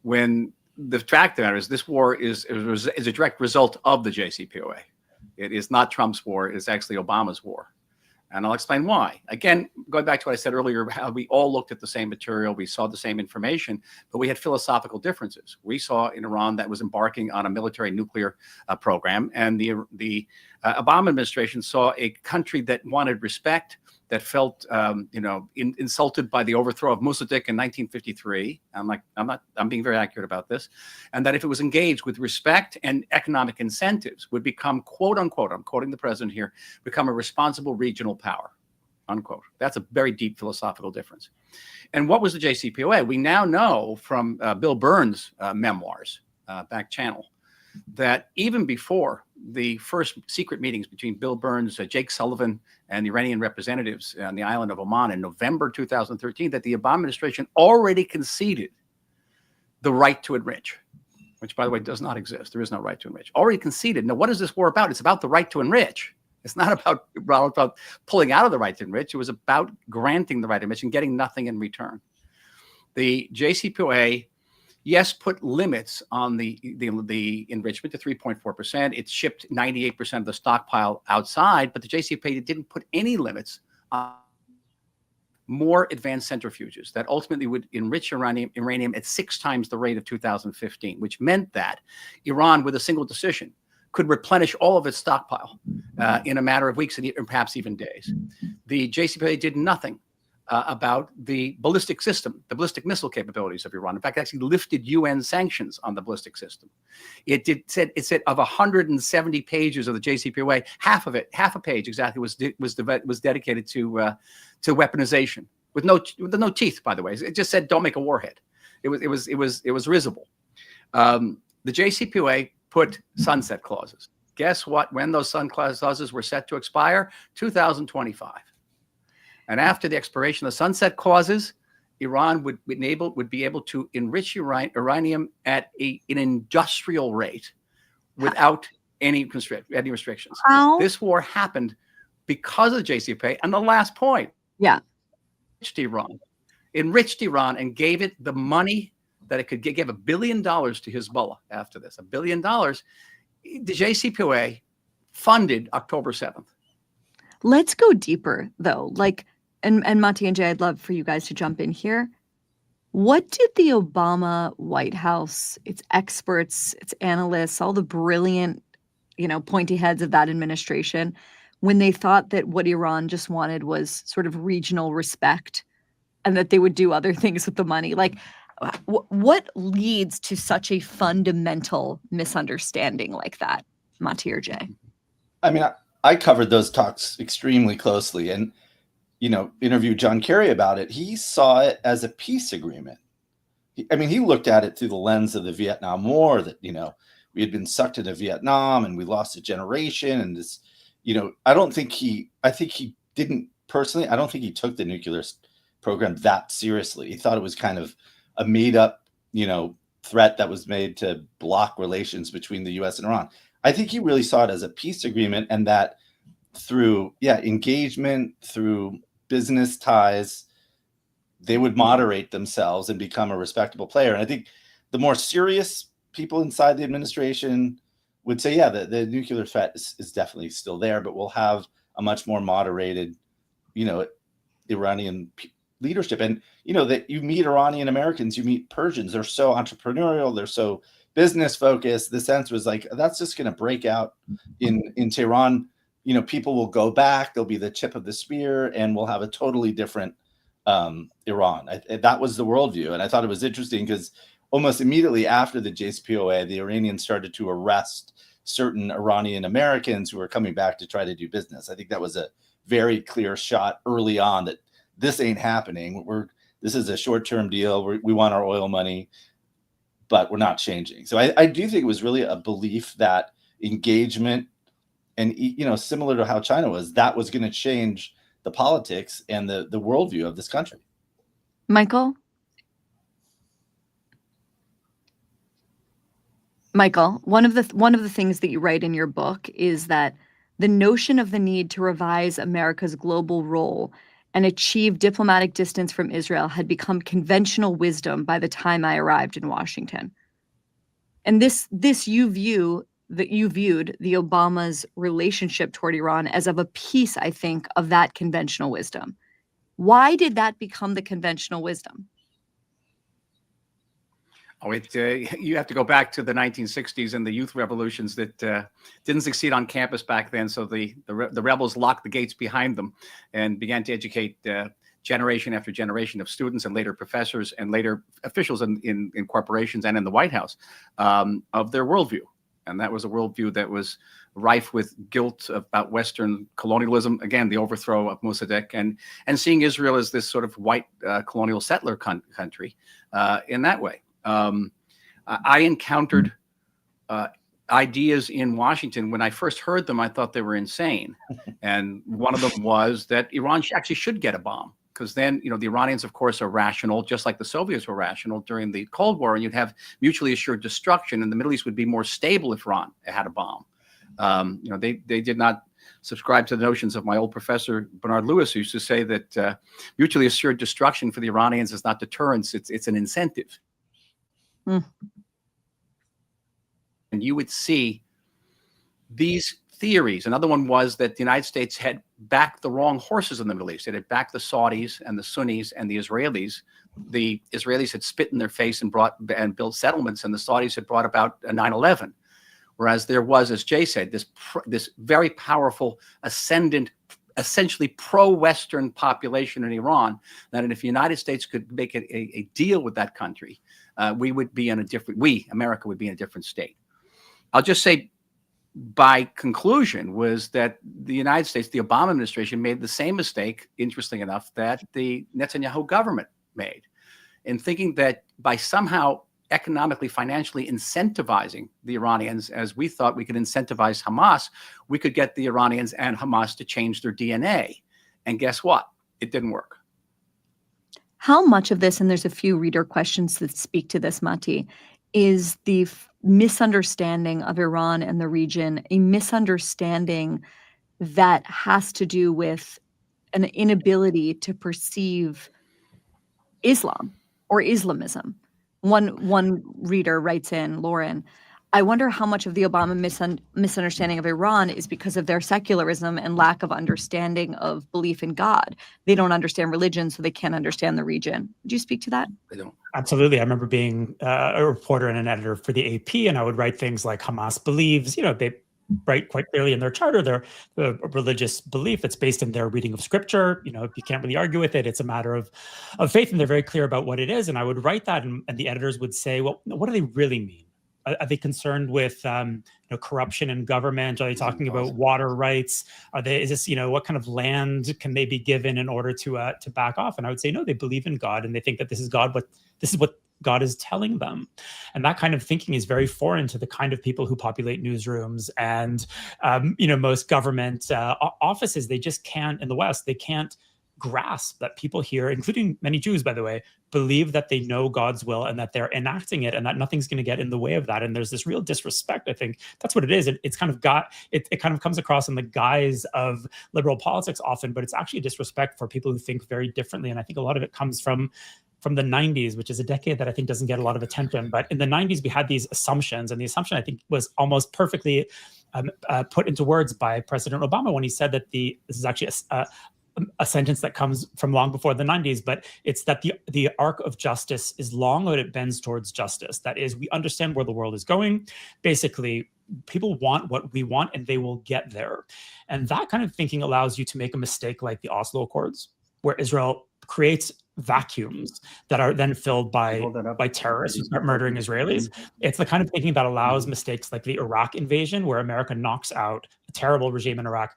When the fact of the matter is, this war is a direct result of the JCPOA. It is not Trump's war. It's actually Obama's war. And I'll explain why. Again, going back to what I said earlier, how we all looked at the same material, we saw the same information, but we had philosophical differences. We saw in Iran that was embarking on a military nuclear program, and the Obama administration saw a country that wanted respect, that felt insulted by the overthrow of Mossadegh in 1953. I'm being very accurate about this, and that if it was engaged with respect and economic incentives, would become, quote unquote, I'm quoting the president here, become a responsible regional power, unquote. That's a very deep philosophical difference. And what was the JCPOA? We now know from Bill Burns' memoirs, back channel, that even before the first secret meetings between Bill Burns, Jake Sullivan, and the Iranian representatives on the island of Oman in November 2013, that the Obama administration already conceded the right to enrich, which, by the way, does not exist. There is no right to enrich. Already conceded. Now, what is this war about? It's about the right to enrich. It's not about pulling out of the right to enrich. It was about granting the right to enrich and getting nothing in return. The JCPOA, yes, put limits on the enrichment to 3.4%. It shipped 98% of the stockpile outside, but the JCPOA didn't put any limits on more advanced centrifuges that ultimately would enrich uranium at 6 times the rate of 2015, which meant that Iran, with a single decision, could replenish all of its stockpile in a matter of weeks and perhaps even days. The JCPOA did nothing about the ballistic system, the ballistic missile capabilities of Iran. In fact, it actually lifted UN sanctions on the ballistic system. It said of 170 pages of the JCPOA, half a page exactly, was dedicated to weaponization with no teeth. By the way, it just said don't make a warhead. It was risible. The JCPOA put sunset clauses. Guess what? When those sunset clauses were set to expire, 2025. And after the expiration of the sunset clauses, Iran would be able to enrich uranium at an industrial rate without any restrictions. How? This war happened because of the JCPOA. And the last point, enriched Iran and gave it the money that it could give $1 billion to Hezbollah after this. $1 billion. The JCPOA funded October 7th. Let's go deeper, though. And Matti and Jay, I'd love for you guys to jump in here. What did the Obama White House, its experts, its analysts, all the brilliant, pointy heads of that administration, when they thought that what Iran just wanted was sort of regional respect and that they would do other things with the money? What leads to such a fundamental misunderstanding like that, Matti or Jay? I mean, I covered those talks extremely closely and, interviewed John Kerry about it. He saw it as a peace agreement. He looked at it through the lens of the Vietnam War, that, we had been sucked into Vietnam and we lost a generation. And this, I think he didn't personally, I don't think he took the nuclear program that seriously. He thought it was kind of a made up, threat that was made to block relations between the US and Iran. I think he really saw it as a peace agreement, and that through engagement, through business ties, they would moderate themselves and become a respectable player. And I think the more serious people inside the administration would say, the nuclear threat is definitely still there, but we'll have a much more moderated, Iranian leadership. And, that you meet Iranian Americans, you meet Persians, they're so entrepreneurial, they're so business focused. The sense was that's just going to break out in Tehran. People will go back, they'll be the tip of the spear, and we'll have a totally different Iran. That was the worldview. And I thought it was interesting because almost immediately after the JCPOA, the Iranians started to arrest certain Iranian Americans who were coming back to try to do business. I think that was a very clear shot early on that this ain't happening. this is a short-term deal. We want our oil money, but we're not changing. So I do think it was really a belief that engagement, and similar to how China was, that was going to change the politics and the worldview of this country. Michael, one of the things that you write in your book is that the notion of the need to revise America's global role and achieve diplomatic distance from Israel had become conventional wisdom by the time I arrived in Washington. And this you viewed the Obama's relationship toward Iran as of a piece, I think, of that conventional wisdom. Why did that become the conventional wisdom? Oh, you have to go back to the 1960s and the youth revolutions that didn't succeed on campus back then. So the rebels locked the gates behind them and began to educate generation after generation of students and later professors and later officials in corporations and in the White House of their worldview. And that was a worldview that was rife with guilt about Western colonialism. Again, the overthrow of Mossadegh and seeing Israel as this sort of white colonial settler country in that way. I encountered ideas in Washington. When I first heard them, I thought they were insane. And one of them was that Iran actually should get a bomb, because then, the Iranians, of course, are rational, just like the Soviets were rational during the Cold War, and you'd have mutually assured destruction, and the Middle East would be more stable if Iran had a bomb. They did not subscribe to the notions of my old professor, Bernard Lewis, who used to say that mutually assured destruction for the Iranians is not deterrence, it's an incentive. And you would see these theories. Another one was that the United States had backed the wrong horses in the Middle East. It had backed the Saudis and the Sunnis and the Israelis. The Israelis had spit in their face and built settlements, and the Saudis had brought about 9/11. Whereas there was, as Jay said, this very powerful ascendant, essentially pro-Western population in Iran, that if the United States could make it a deal with that country, America would be in a different state. I'll just say, by conclusion, was that the United States, the Obama administration, made the same mistake, interesting enough, that the Netanyahu government made, in thinking that by somehow economically, financially incentivizing the Iranians, as we thought we could incentivize Hamas, we could get the Iranians and Hamas to change their DNA. And guess what? It didn't work. How much of this, and there's a few reader questions that speak to this, Matti, is the misunderstanding of Iran and the region, a misunderstanding that has to do with an inability to perceive Islam or Islamism? One reader writes in, Lauren, I wonder how much of the Obama misunderstanding of Iran is because of their secularism and lack of understanding of belief in God. They don't understand religion, so they can't understand the region. Would you speak to that? They don't. Absolutely. I remember being a reporter and an editor for the AP, and I would write things like Hamas believes, they write quite clearly in their charter, their religious belief. It's based in their reading of scripture. You can't really argue with it. It's a matter of faith, and they're very clear about what it is. And I would write that, and the editors would say, well, what do they really mean? Are they concerned with corruption in government? Are they talking about water rights? Is this what kind of land can they be given in order to back off? And I would say no, they believe in God, and they think that this is what God is telling them. And that kind of thinking is very foreign to the kind of people who populate newsrooms and most government offices. They just can't, in the West, they can't grasp that people here, including many Jews, by the way, believe that they know God's will and that they're enacting it, and that nothing's going to get in the way of that. And there's this real disrespect. I think that's what it is. It kind of comes across in the guise of liberal politics often, but it's actually a disrespect for people who think very differently. And I think a lot of it comes from the 90s, which is a decade that I think doesn't get a lot of attention. But in the 90s, we had these assumptions, and the assumption I think was almost perfectly put into words by President Obama when he said that this is actually a sentence that comes from long before the 90s, but it's that the arc of justice is long, but it bends towards justice. That is, we understand where the world is going. Basically, people want what we want, and they will get there. And that kind of thinking allows you to make a mistake like the Oslo Accords, where Israel creates vacuums that are then filled by Hold that up. terrorists who start murdering Israelis. It's the kind of thinking that allows mistakes like the Iraq invasion, where America knocks out a terrible regime in Iraq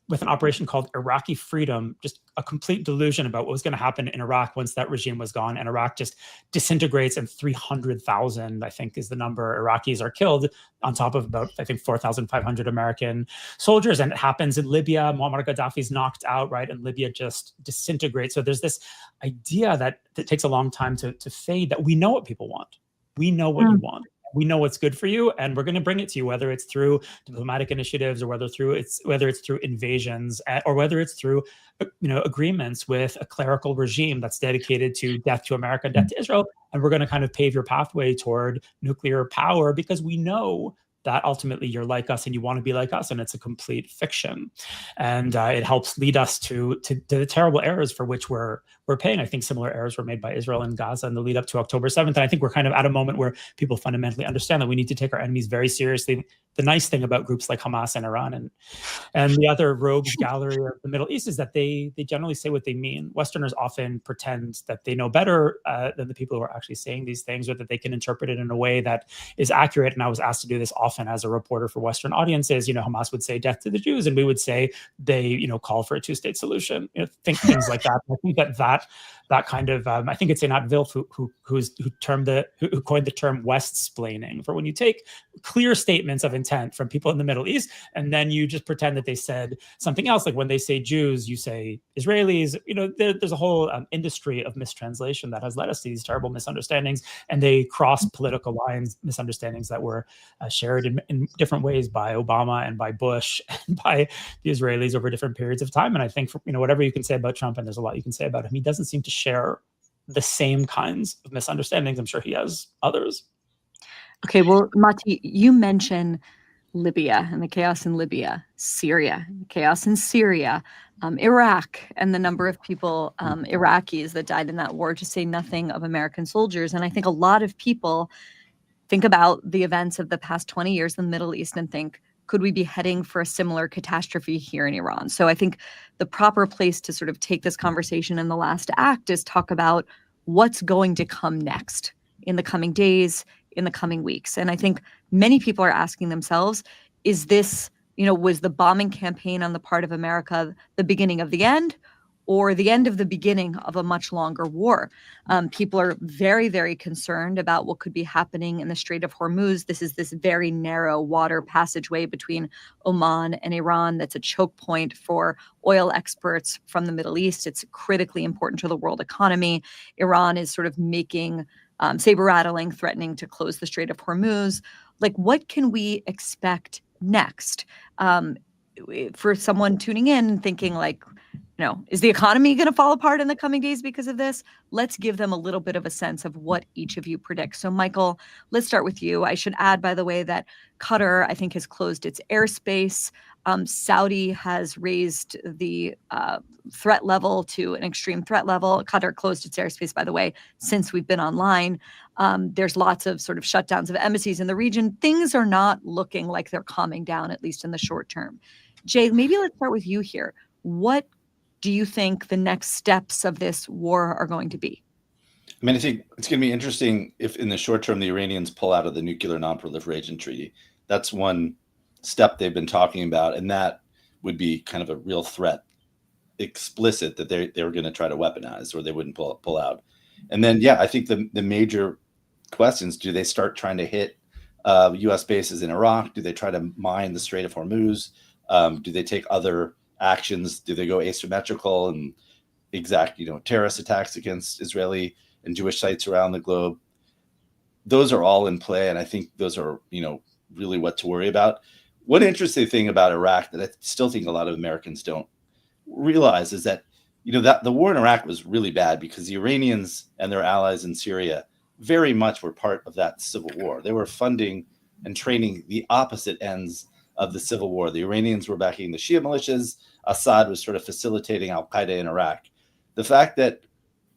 with an operation called Iraqi Freedom, just a complete delusion about what was going to happen in Iraq once that regime was gone. And Iraq just disintegrates, and 300,000, I think, is the number, Iraqis are killed, on top of about, I think, 4,500 American soldiers. And it happens in Libya. Muammar Gaddafi's knocked out, right? And Libya just disintegrates. So there's this idea that takes a long time to fade, that we know what people want. We know what you want. We know what's good for you, and we're going to bring it to you, whether it's through diplomatic initiatives, or whether it's through invasions, or whether it's through agreements with a clerical regime that's dedicated to death to America, death to Israel, and we're going to kind of pave your pathway toward nuclear power, because we know that ultimately you're like us and you want to be like us, and it's a complete fiction. And it helps lead us to the terrible errors for which we're paying. I think similar errors were made by Israel and Gaza in the lead up to October 7th. And I think we're kind of at a moment where people fundamentally understand that we need to take our enemies very seriously. The nice thing about groups like Hamas and Iran and the other rogues gallery of the Middle East is that they generally say what they mean. Westerners often pretend that they know better than the people who are actually saying these things, or that they can interpret it in a way that is accurate. And I was asked to do this often as a reporter for Western audiences. Hamas would say death to the Jews, and we would say they call for a two-state solution. Think things like that. I think that kind of I think it's Einat Wilf who coined the term West-splaining, for when you take clear statements of intent from people in the Middle East, and then you just pretend that they said something else. Like when they say Jews, you say Israelis. There's a whole industry of mistranslation that has led us to these terrible misunderstandings, and they cross political lines, misunderstandings that were shared in different ways by Obama and by Bush and by the Israelis over different periods of time. And I think, whatever you can say about Trump, and there's a lot you can say about him, he doesn't seem to share the same kinds of misunderstandings. I'm sure he has others. Okay, well, Matti, you mentioned Libya and the chaos in Libya, Syria, the chaos in Syria, Iraq, and the number of people, Iraqis, that died in that war, to say nothing of American soldiers. And I think a lot of people think about the events of the past 20 years in the Middle East and think, could we be heading for a similar catastrophe here in Iran? So I think the proper place to sort of take this conversation in the last act is talk about what's going to come next in the coming days, in the coming weeks. And I think many people are asking themselves, is this, was the bombing campaign on the part of America the beginning of the end, or the end of the beginning of a much longer war? People are very, very concerned about what could be happening in the Strait of Hormuz. This is this very narrow water passageway between Oman and Iran that's a choke point for oil exports from the Middle East. It's critically important to the world economy. Iran is sort of making saber-rattling, threatening to close the Strait of Hormuz. Like, what can we expect next? For someone tuning in and thinking like, is the economy going to fall apart in the coming days because of this? Let's give them a little bit of a sense of what each of you predicts. So, Michael, let's start with you. I should add, by the way, that Qatar, I think, has closed its airspace. Saudi has raised the threat level to an extreme threat level. Qatar closed its airspace, by the way, since we've been online. There's lots of sort of shutdowns of embassies in the region. Things are not looking like they're calming down, at least in the short term. Jay, maybe let's start with you here. What do you think the next steps of this war are going to be? I think it's going to be interesting if in the short term the Iranians pull out of the nuclear non-proliferation treaty. That's one step they've been talking about, and that would be kind of a real threat, explicit, that they were going to try to weaponize, or they wouldn't pull out. And then, I think the major questions: do they start trying to hit U.S. bases in Iraq? Do they try to mine the Strait of Hormuz? Do they take other actions? Do they go asymmetrical and exact, terrorist attacks against Israeli and Jewish sites around the globe? Those are all in play, and I think those are, really what to worry about. One interesting thing about Iraq that I still think a lot of Americans don't realize is that, that the war in Iraq was really bad because the Iranians and their allies in Syria very much were part of that civil war. They were funding and training the opposite ends of the civil war. The Iranians were backing the Shia militias. Assad was sort of facilitating al-Qaeda in Iraq. The fact that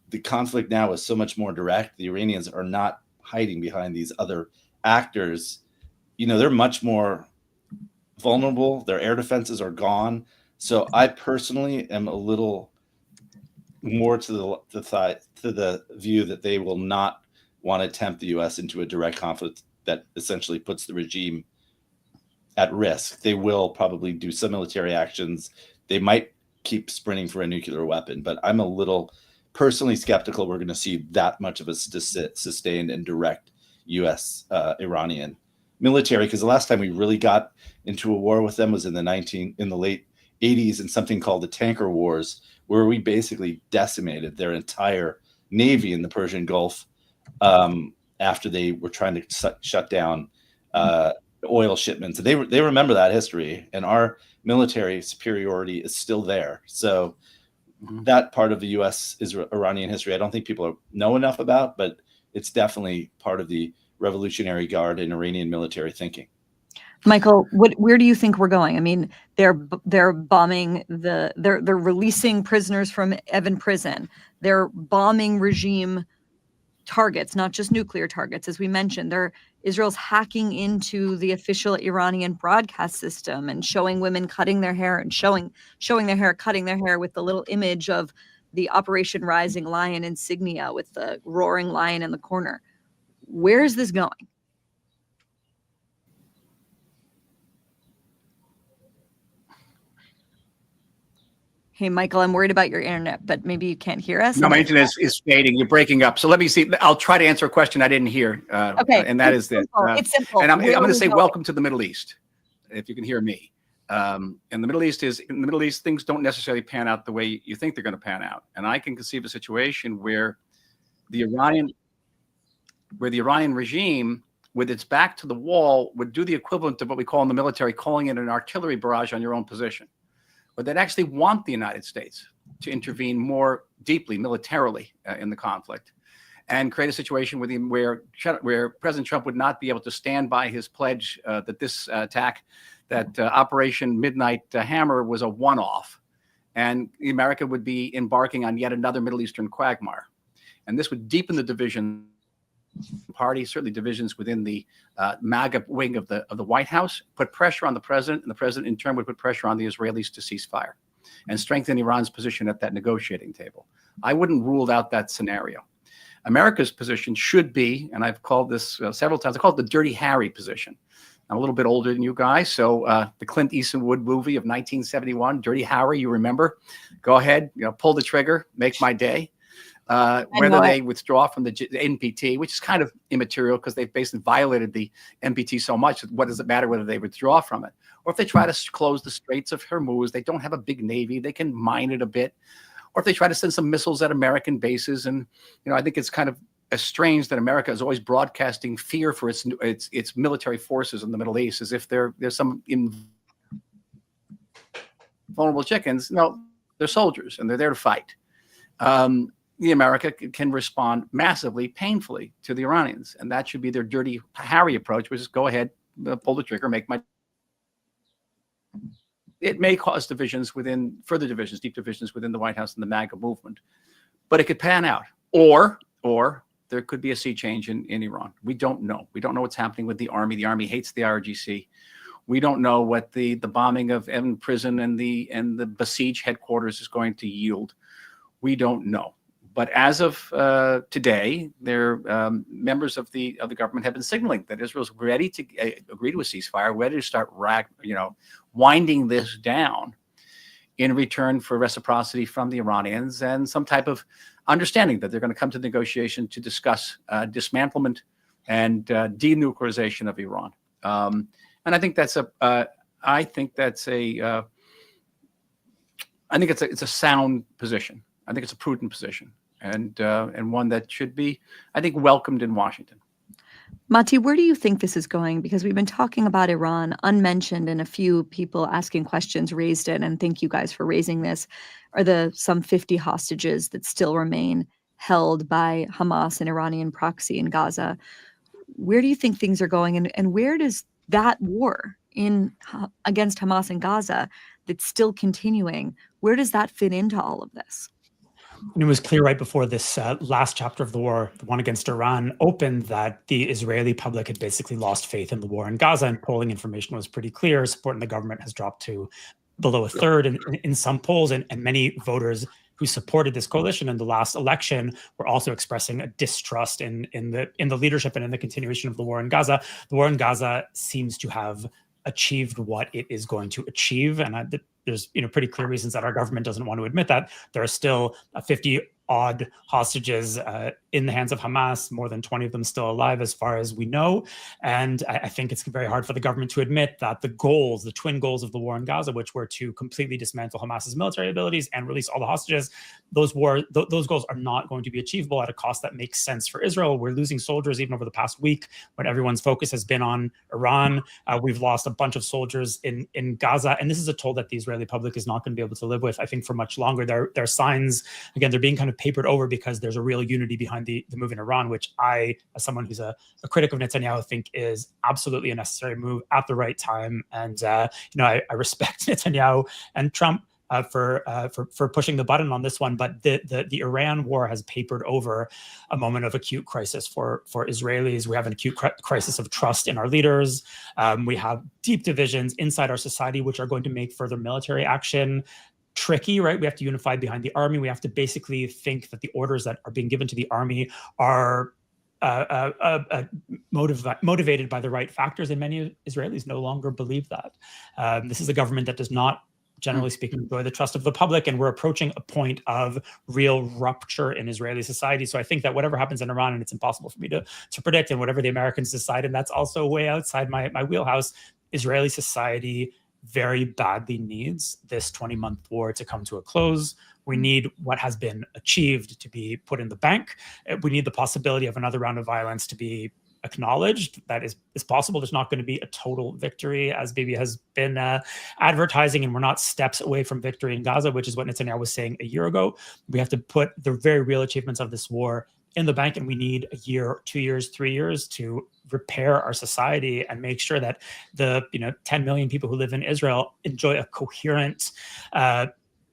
the conflict now is so much more direct, the Iranians are not hiding behind these other actors. They're much more vulnerable. Their air defenses are gone. So I personally am a little more to the view that they will not want to tempt the U.S. into a direct conflict that essentially puts the regime at risk. They will probably do some military actions. They might keep sprinting for a nuclear weapon, but I'm a little personally skeptical we're going to see that much of a sustained and direct U.S. Iranian military, because the last time we really got into a war with them was in the late 80s in something called the Tanker Wars, where we basically decimated their entire navy in the Persian Gulf after they were trying to shut down oil shipments. They remember that history, and our military superiority is still there. So that part of the U.S. Iranian history, I don't think people know enough about, but it's definitely part of the Revolutionary Guard and Iranian military thinking. Michael, where do you think we're going? I mean, they're bombing they're releasing prisoners from Evin prison. They're bombing regime targets, not just nuclear targets, as we mentioned. Israel's hacking into the official Iranian broadcast system and showing women cutting their hair and showing their hair, cutting their hair, with the little image of the Operation Rising Lion insignia with the roaring lion in the corner. Where is this going? Hey, Michael, I'm worried about your internet, but maybe you can't hear us. No, my internet is fading. You're breaking up. So let me see. I'll try to answer a question I didn't hear. Okay. And that is this. It's simple. And I'm going to say welcome to the Middle East, if you can hear me. And the Middle East things don't necessarily pan out the way you think they're going to pan out. And I can conceive a situation where the Iranian regime, with its back to the wall, would do the equivalent of what we call in the military calling it an artillery barrage on your own position. But they'd actually want the United States to intervene more deeply militarily in the conflict, and create a situation where President Trump would not be able to stand by his pledge that this attack, that Operation Midnight Hammer, was a one-off, and America would be embarking on yet another Middle Eastern quagmire. And this would deepen the division party, certainly divisions within the MAGA wing of the White House, put pressure on the president, and the president in turn would put pressure on the Israelis to cease fire and strengthen Iran's position at that negotiating table. I wouldn't rule out that scenario. America's position should be, and I've called this several times, I call it the Dirty Harry position. I'm a little bit older than you guys, so the Clint Eastwood movie of 1971, Dirty Harry, you remember? Go ahead, pull the trigger, make my day. Whether they withdraw from the NPT, which is kind of immaterial because they've basically violated the NPT so much. What does it matter whether they withdraw from it? Or if they try to close the Straits of Hormuz, they don't have a big navy, they can mine it a bit. Or if they try to send some missiles at American bases. And, I think it's kind of strange that America is always broadcasting fear for its military forces in the Middle East, as if there's some vulnerable chickens. No, they're soldiers and they're there to fight. The America can respond massively, painfully to the Iranians. And that should be their Dirty Harry approach, which is go ahead, pull the trigger, make my... It may cause further divisions, deep divisions within the White House and the MAGA movement, but it could pan out. Or there could be a sea change in Iran. We don't know. We don't know what's happening with the army. The army hates the IRGC. We don't know what the bombing of Evin prison and the besieged headquarters is going to yield. We don't know. But as of today, members of the government have been signaling that Israel's ready to agree to a ceasefire, ready to start winding this down in return for reciprocity from the Iranians and some type of understanding that they're going to come to negotiation to discuss dismantlement and denuclearization of Iran. And I think it's a sound position. I think it's a prudent position, and one that should be, I think, welcomed in Washington. Matti, where do you think this is going? Because we've been talking about Iran unmentioned, and a few people asking questions raised it, and thank you guys for raising this, are some 50 hostages that still remain held by Hamas and Iranian proxy in Gaza. Where do you think things are going, and where does that war against Hamas in Gaza that's still continuing, where does that fit into all of this? And it was clear right before this last chapter of the war, the one against Iran, opened, that the Israeli public had basically lost faith in the war in Gaza, and polling information was pretty clear. Support in the government has dropped to below a third in some polls, and many voters who supported this coalition in the last election were also expressing a distrust in the leadership and in the continuation of the war in Gaza. The war in Gaza seems to have achieved what it is going to achieve, and there's pretty clear reasons that our government doesn't want to admit that. There are still 50 odd hostages in the hands of Hamas, more than 20 of them still alive as far as we know. And I think it's very hard for the government to admit that the twin goals of the war in Gaza, which were to completely dismantle Hamas's military abilities and release all the hostages, those goals are not going to be achievable at a cost that makes sense for Israel. We're losing soldiers even over the past week when everyone's focus has been on Iran. We've lost a bunch of soldiers in Gaza, and this is a toll that the Israeli public is not going to be able to live with, I think, for much longer. There are signs, again, they're being kind of papered over because there's a real unity behind the move in Iran, which I, as someone who's a critic of Netanyahu, think is absolutely a necessary move at the right time. And I respect Netanyahu and Trump for pushing the button on this one, but the Iran war has papered over a moment of acute crisis for Israelis. We have an acute crisis of trust in our leaders. We have deep divisions inside our society, which are going to make further military action tricky, right? We have to unify behind the army. We have to basically think that the orders that are being given to the army are motivated by the right factors, and many Israelis no longer believe that. This is a government that does not, generally speaking, enjoy the trust of the public, and we're approaching a point of real rupture in Israeli society. So I think that whatever happens in Iran, and it's impossible for me to predict, and whatever the Americans decide, and that's also way outside my wheelhouse, Israeli society very badly needs this 20-month war to come to a close. We need what has been achieved to be put in the bank. We need the possibility of another round of violence to be acknowledged. That is possible. There's not going to be a total victory, as Bibi has been advertising, and we're not steps away from victory in Gaza, which is what Netanyahu was saying a year ago. We have to put the very real achievements of this war in the bank, and we need a year, 2 years, 3 years to repair our society and make sure that the 10 million people who live in Israel enjoy a coherent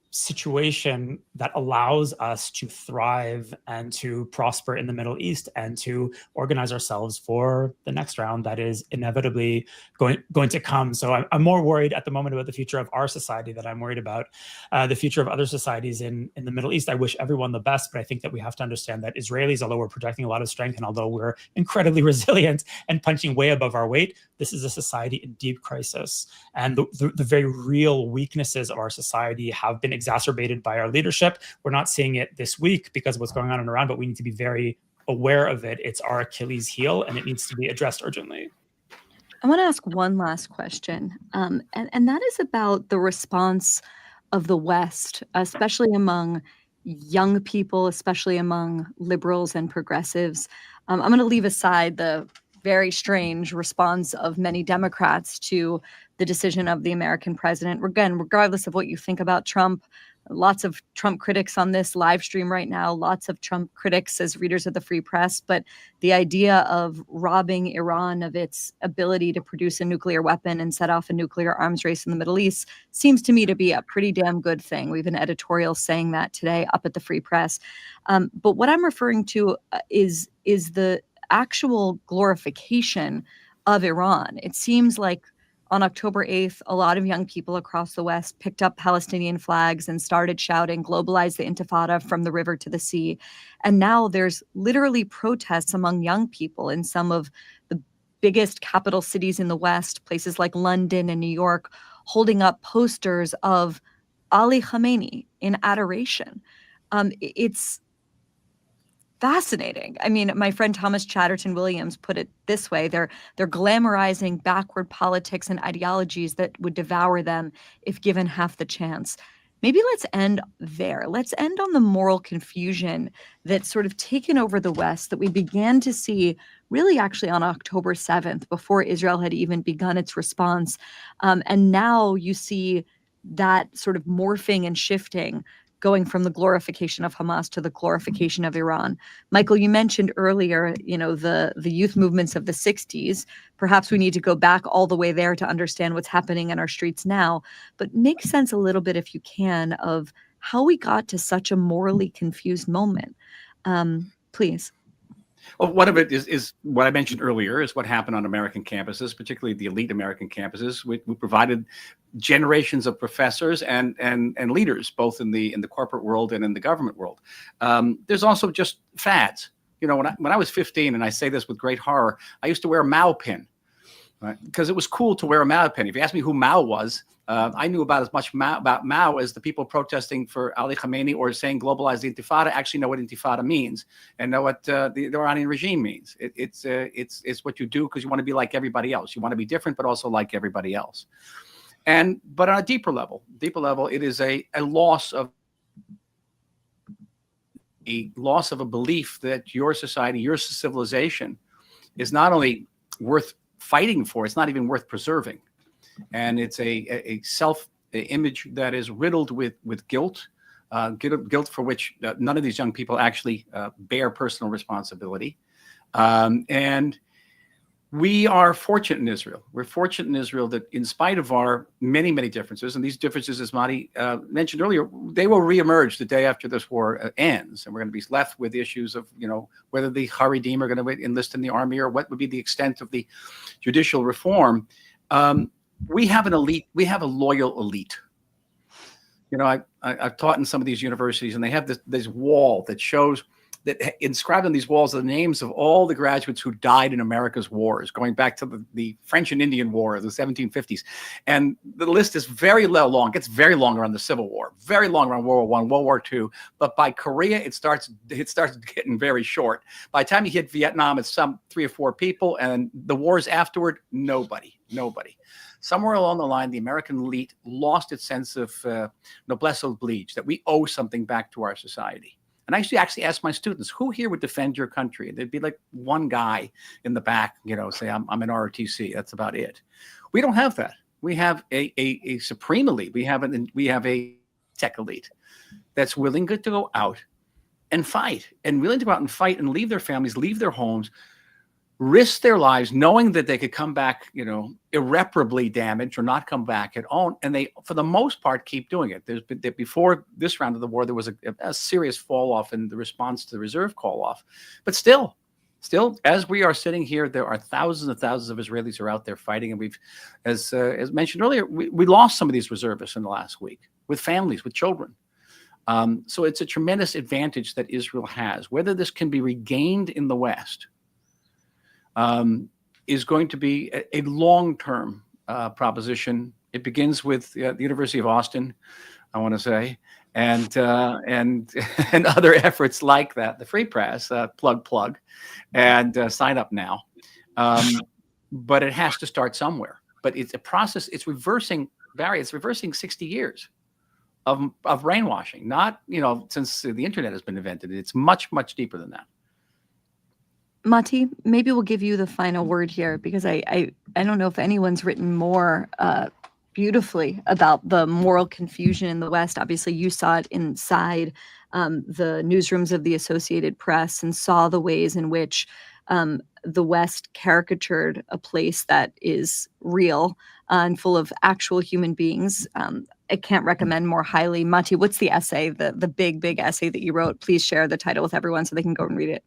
situation that allows us to thrive and to prosper in the Middle East and to organize ourselves for the next round that is inevitably going to come. So I'm more worried at the moment about the future of our society than I'm worried about the future of other societies in the Middle East. I wish everyone the best, but I think that we have to understand that Israelis, although we're projecting a lot of strength and although we're incredibly resilient and punching way above our weight, this is a society in deep crisis. And the very real weaknesses of our society have been exacerbated by our leadership. We're not seeing it this week because of what's going on in Iran, but we need to be very aware of it. It's our Achilles heel, and it needs to be addressed urgently. I want to ask one last question, and that is about the response of the West, especially among young people, especially among liberals and progressives. I'm going to leave aside the very strange response of many Democrats to the decision of the American president. Again, regardless of what you think about Trump, lots of Trump critics on this live stream right now, lots of Trump critics as readers of the Free Press. But the idea of robbing Iran of its ability to produce a nuclear weapon and set off a nuclear arms race in the Middle East seems to me to be a pretty damn good thing. We have an editorial saying that today up at the Free Press. But what I'm referring to is the actual glorification of Iran. It seems like on October 8th, a lot of young people across the West picked up Palestinian flags and started shouting, "Globalize the Intifada from the river to the sea." And now there's literally protests among young people in some of the biggest capital cities in the West, places like London and New York, holding up posters of Ali Khamenei in adoration. It's fascinating. I mean, my friend Thomas Chatterton Williams put it this way: they're glamorizing backward politics and ideologies that would devour them if given half the chance. Maybe let's end there. Let's end on the moral confusion that's sort of taken over the West that we began to see really actually on October 7th, before Israel had even begun its response. And now you see that sort of morphing and shifting, going from the glorification of Hamas to the glorification of Iran. Michael, you mentioned earlier, the youth movements of the 60s. Perhaps we need to go back all the way there to understand what's happening in our streets now. But make sense a little bit, if you can, of how we got to such a morally confused moment. Please. Well, one of it is what I mentioned earlier, is what happened on American campuses, particularly the elite American campuses. We provided generations of professors and leaders, both in the corporate world and in the government world. There's also just fads. You know, when I was 15, and I say this with great horror, I used to wear a Mao pin, right? Because it was cool to wear a Mao pin. If you ask me who Mao was, I knew about as much about Mao as the people protesting for Ali Khamenei or saying globalize the Intifada actually know what Intifada means and know what the Iranian regime means. It's what you do because you want to be like everybody else. You want to be different, but also like everybody else. But on a deeper level, it is a loss of a belief that your society, your civilization, is not only worth fighting for, it's not even worth preserving. And it's a self-image that is riddled with guilt, guilt for which none of these young people actually bear personal responsibility. And we are fortunate in Israel. We're fortunate in Israel that in spite of our many, many differences, and these differences, as Matti mentioned earlier, they will reemerge the day after this war ends. And we're going to be left with issues of, you know, whether the Haredim are going to enlist in the army or what would be the extent of the judicial reform. We have an elite, we have a loyal elite. You know, I've taught in some of these universities, and they have this wall that shows that inscribed on these walls are the names of all the graduates who died in America's wars, going back to the French and Indian War of the 1750s. And the list is very long. It gets very long around the Civil War, very long around World War I, World War II. But by Korea, it starts getting very short. By the time you hit Vietnam, it's some 3 or 4 people, and the wars afterward, nobody. Somewhere along the line, the American elite lost its sense of noblesse oblige, that we owe something back to our society. And I used to actually ask my students, who here would defend your country? And there'd be like one guy in the back, you know, say, I'm an ROTC. That's about it. We don't have that. We have a supreme elite. We have a tech elite that's willing to go out and fight, and willing to go out and fight and leave their families, leave their homes, risk their lives, knowing that they could come back, you know, irreparably damaged or not come back at all. And they, for the most part, keep doing it. There's been, before this round of the war, there was a serious fall off in the response to the reserve call off. But still, as we are sitting here, there are thousands and thousands of Israelis who are out there fighting. And we've, as mentioned earlier, we lost some of these reservists in the last week, with families, with children. So it's a tremendous advantage that Israel has. Whether this can be regained in the West is going to be a long-term proposition. It begins with the University of Austin, I want to say, and other efforts like that. The Free Press, plug, and sign up now. But it has to start somewhere. But it's a process. It's reversing, Barry. It's reversing 60 years of brainwashing. Not, you know, since the internet has been invented. It's much, much deeper than that. Matti, maybe we'll give you the final word here, because I don't know if anyone's written more beautifully about the moral confusion in the West. Obviously, you saw it inside the newsrooms of the Associated Press and saw the ways in which the West caricatured a place that is real and full of actual human beings. I can't recommend more highly. Matti, what's the essay, the big essay that you wrote? Please share the title with everyone so they can go and read it.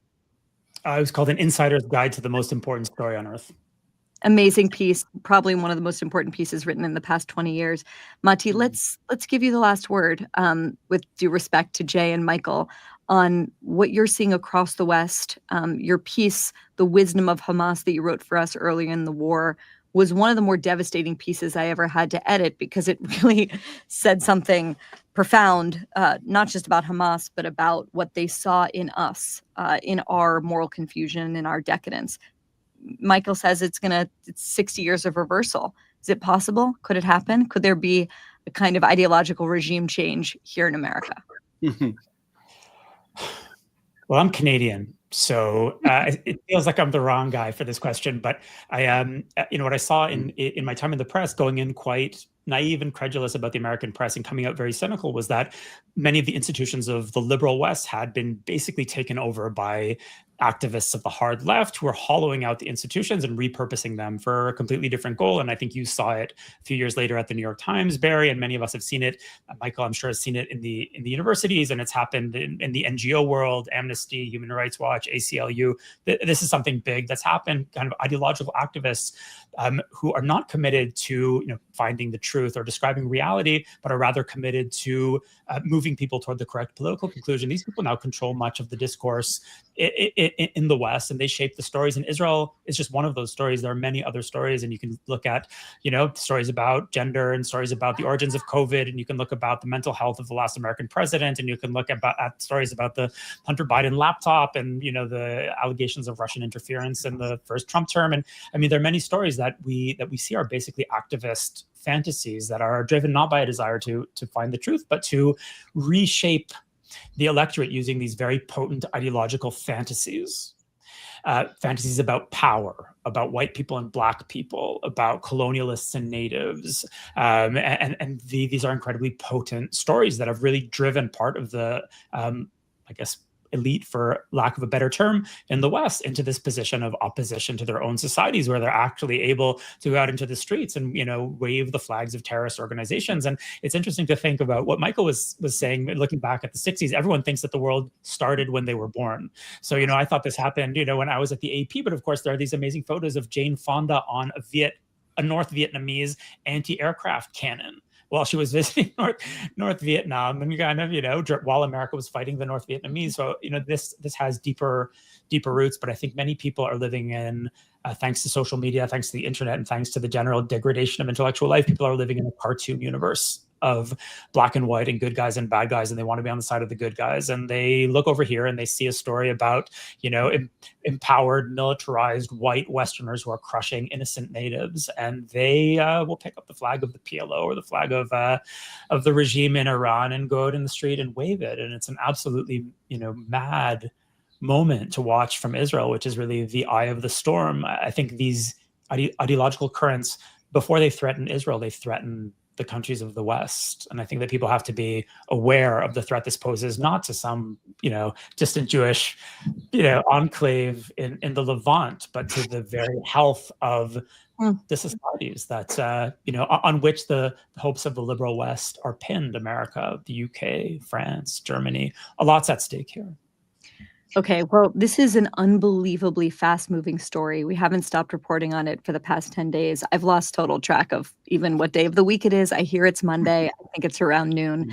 It was called An Insider's Guide to the Most Important Story on Earth. Amazing piece, probably one of the most important pieces written in the past 20 years. Matti, let's give you the last word, with due respect to Jay and Michael, on what you're seeing across the West. Your piece, The Wisdom of Hamas, that you wrote for us earlier in the war, was one of the more devastating pieces I ever had to edit, because it really said something profound, not just about Hamas, but about what they saw in us, in our moral confusion, in our decadence. Michael says it's 60 years of reversal. Is it possible? Could it happen? Could there be a kind of ideological regime change here in America? Well, I'm Canadian, so it feels like I'm the wrong guy for this question. But I, you know, what I saw in my time in the press, going in quite naive and credulous about the American press and coming out very cynical, was that many of the institutions of the liberal West had been basically taken over by activists of the hard left who are hollowing out the institutions and repurposing them for a completely different goal. And I think you saw it a few years later at the New York Times, Bari, and many of us have seen it. Michael, I'm sure, has seen it in the universities, and it's happened in the NGO world, Amnesty, Human Rights Watch, ACLU. This is something big that's happened. Kind of ideological activists who are not committed to finding the truth or describing reality, but are rather committed to moving people toward the correct political conclusion. These people now control much of the discourse in the West, and they shape the stories. And Israel is just one of those stories. There are many other stories, and you can look at, stories about gender and stories about the origins of COVID, and you can look about the mental health of the last American president, and you can look at stories about the Hunter Biden laptop and the allegations of Russian interference in the first Trump term. And I mean, there are many stories that we see are basically activist fantasies that are driven not by a desire to find the truth, but to reshape the electorate using these very potent ideological fantasies. Fantasies about power, about white people and black people, about colonialists and natives. And these are incredibly potent stories that have really driven part of the, elite, for lack of a better term, in the West into this position of opposition to their own societies, where they're actually able to go out into the streets and wave the flags of terrorist organizations. And it's interesting to think about what Michael was saying, looking back at the 60s. Everyone thinks that the world started when they were born. So I thought this happened when I was at the AP, but of course there are these amazing photos of Jane Fonda on a North Vietnamese anti-aircraft cannon while she was visiting North Vietnam, and kind of while America was fighting the North Vietnamese. So this has deeper roots. But I think many people are living in, thanks to social media, thanks to the internet, and thanks to the general degradation of intellectual life, people are living in a cartoon universe of black and white and good guys and bad guys, and they want to be on the side of the good guys. And they look over here and they see a story about empowered, militarized white Westerners who are crushing innocent natives, and they will pick up the flag of the PLO or the flag of the regime in Iran and go out in the street and wave it. And it's an absolutely mad moment to watch from Israel, which is really the eye of the storm. I think these ideological currents, before they threaten Israel, they threaten the countries of the West. And I think that people have to be aware of the threat this poses, not to some, distant Jewish, enclave in the Levant, but to the very health of the societies that, on which the hopes of the liberal West are pinned. America, the UK, France, Germany, a lot's at stake here. Okay, well, this is an unbelievably fast-moving story. We haven't stopped reporting on it for the past 10 days. I've lost total track of even what day of the week it is. I hear it's Monday. I think it's around noon.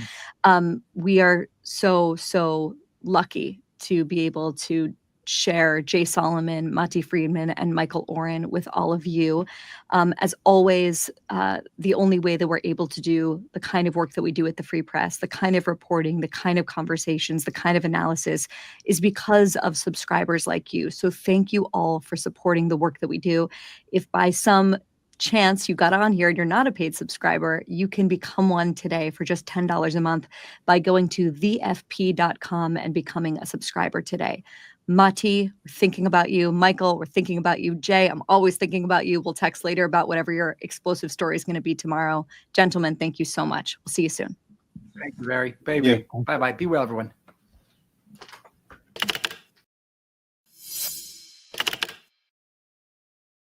We are so lucky to be able to share Jay Solomon, Matti Friedman, and Michael Oren with all of you. As always, the only way that we're able to do the kind of work that we do at the Free Press, the kind of reporting, the kind of conversations, the kind of analysis is because of subscribers like you. So thank you all for supporting the work that we do. If by some chance you got on here and you're not a paid subscriber, you can become one today for just $10 a month by going to thefp.com and becoming a subscriber today. Matti, we're thinking about you. Michael, we're thinking about you. Jay, I'm always thinking about you. We'll text later about whatever your explosive story is going to be tomorrow. Gentlemen, thank you so much. We'll see you soon. Thank you, Barry. Baby. Bye-bye. Be well, everyone.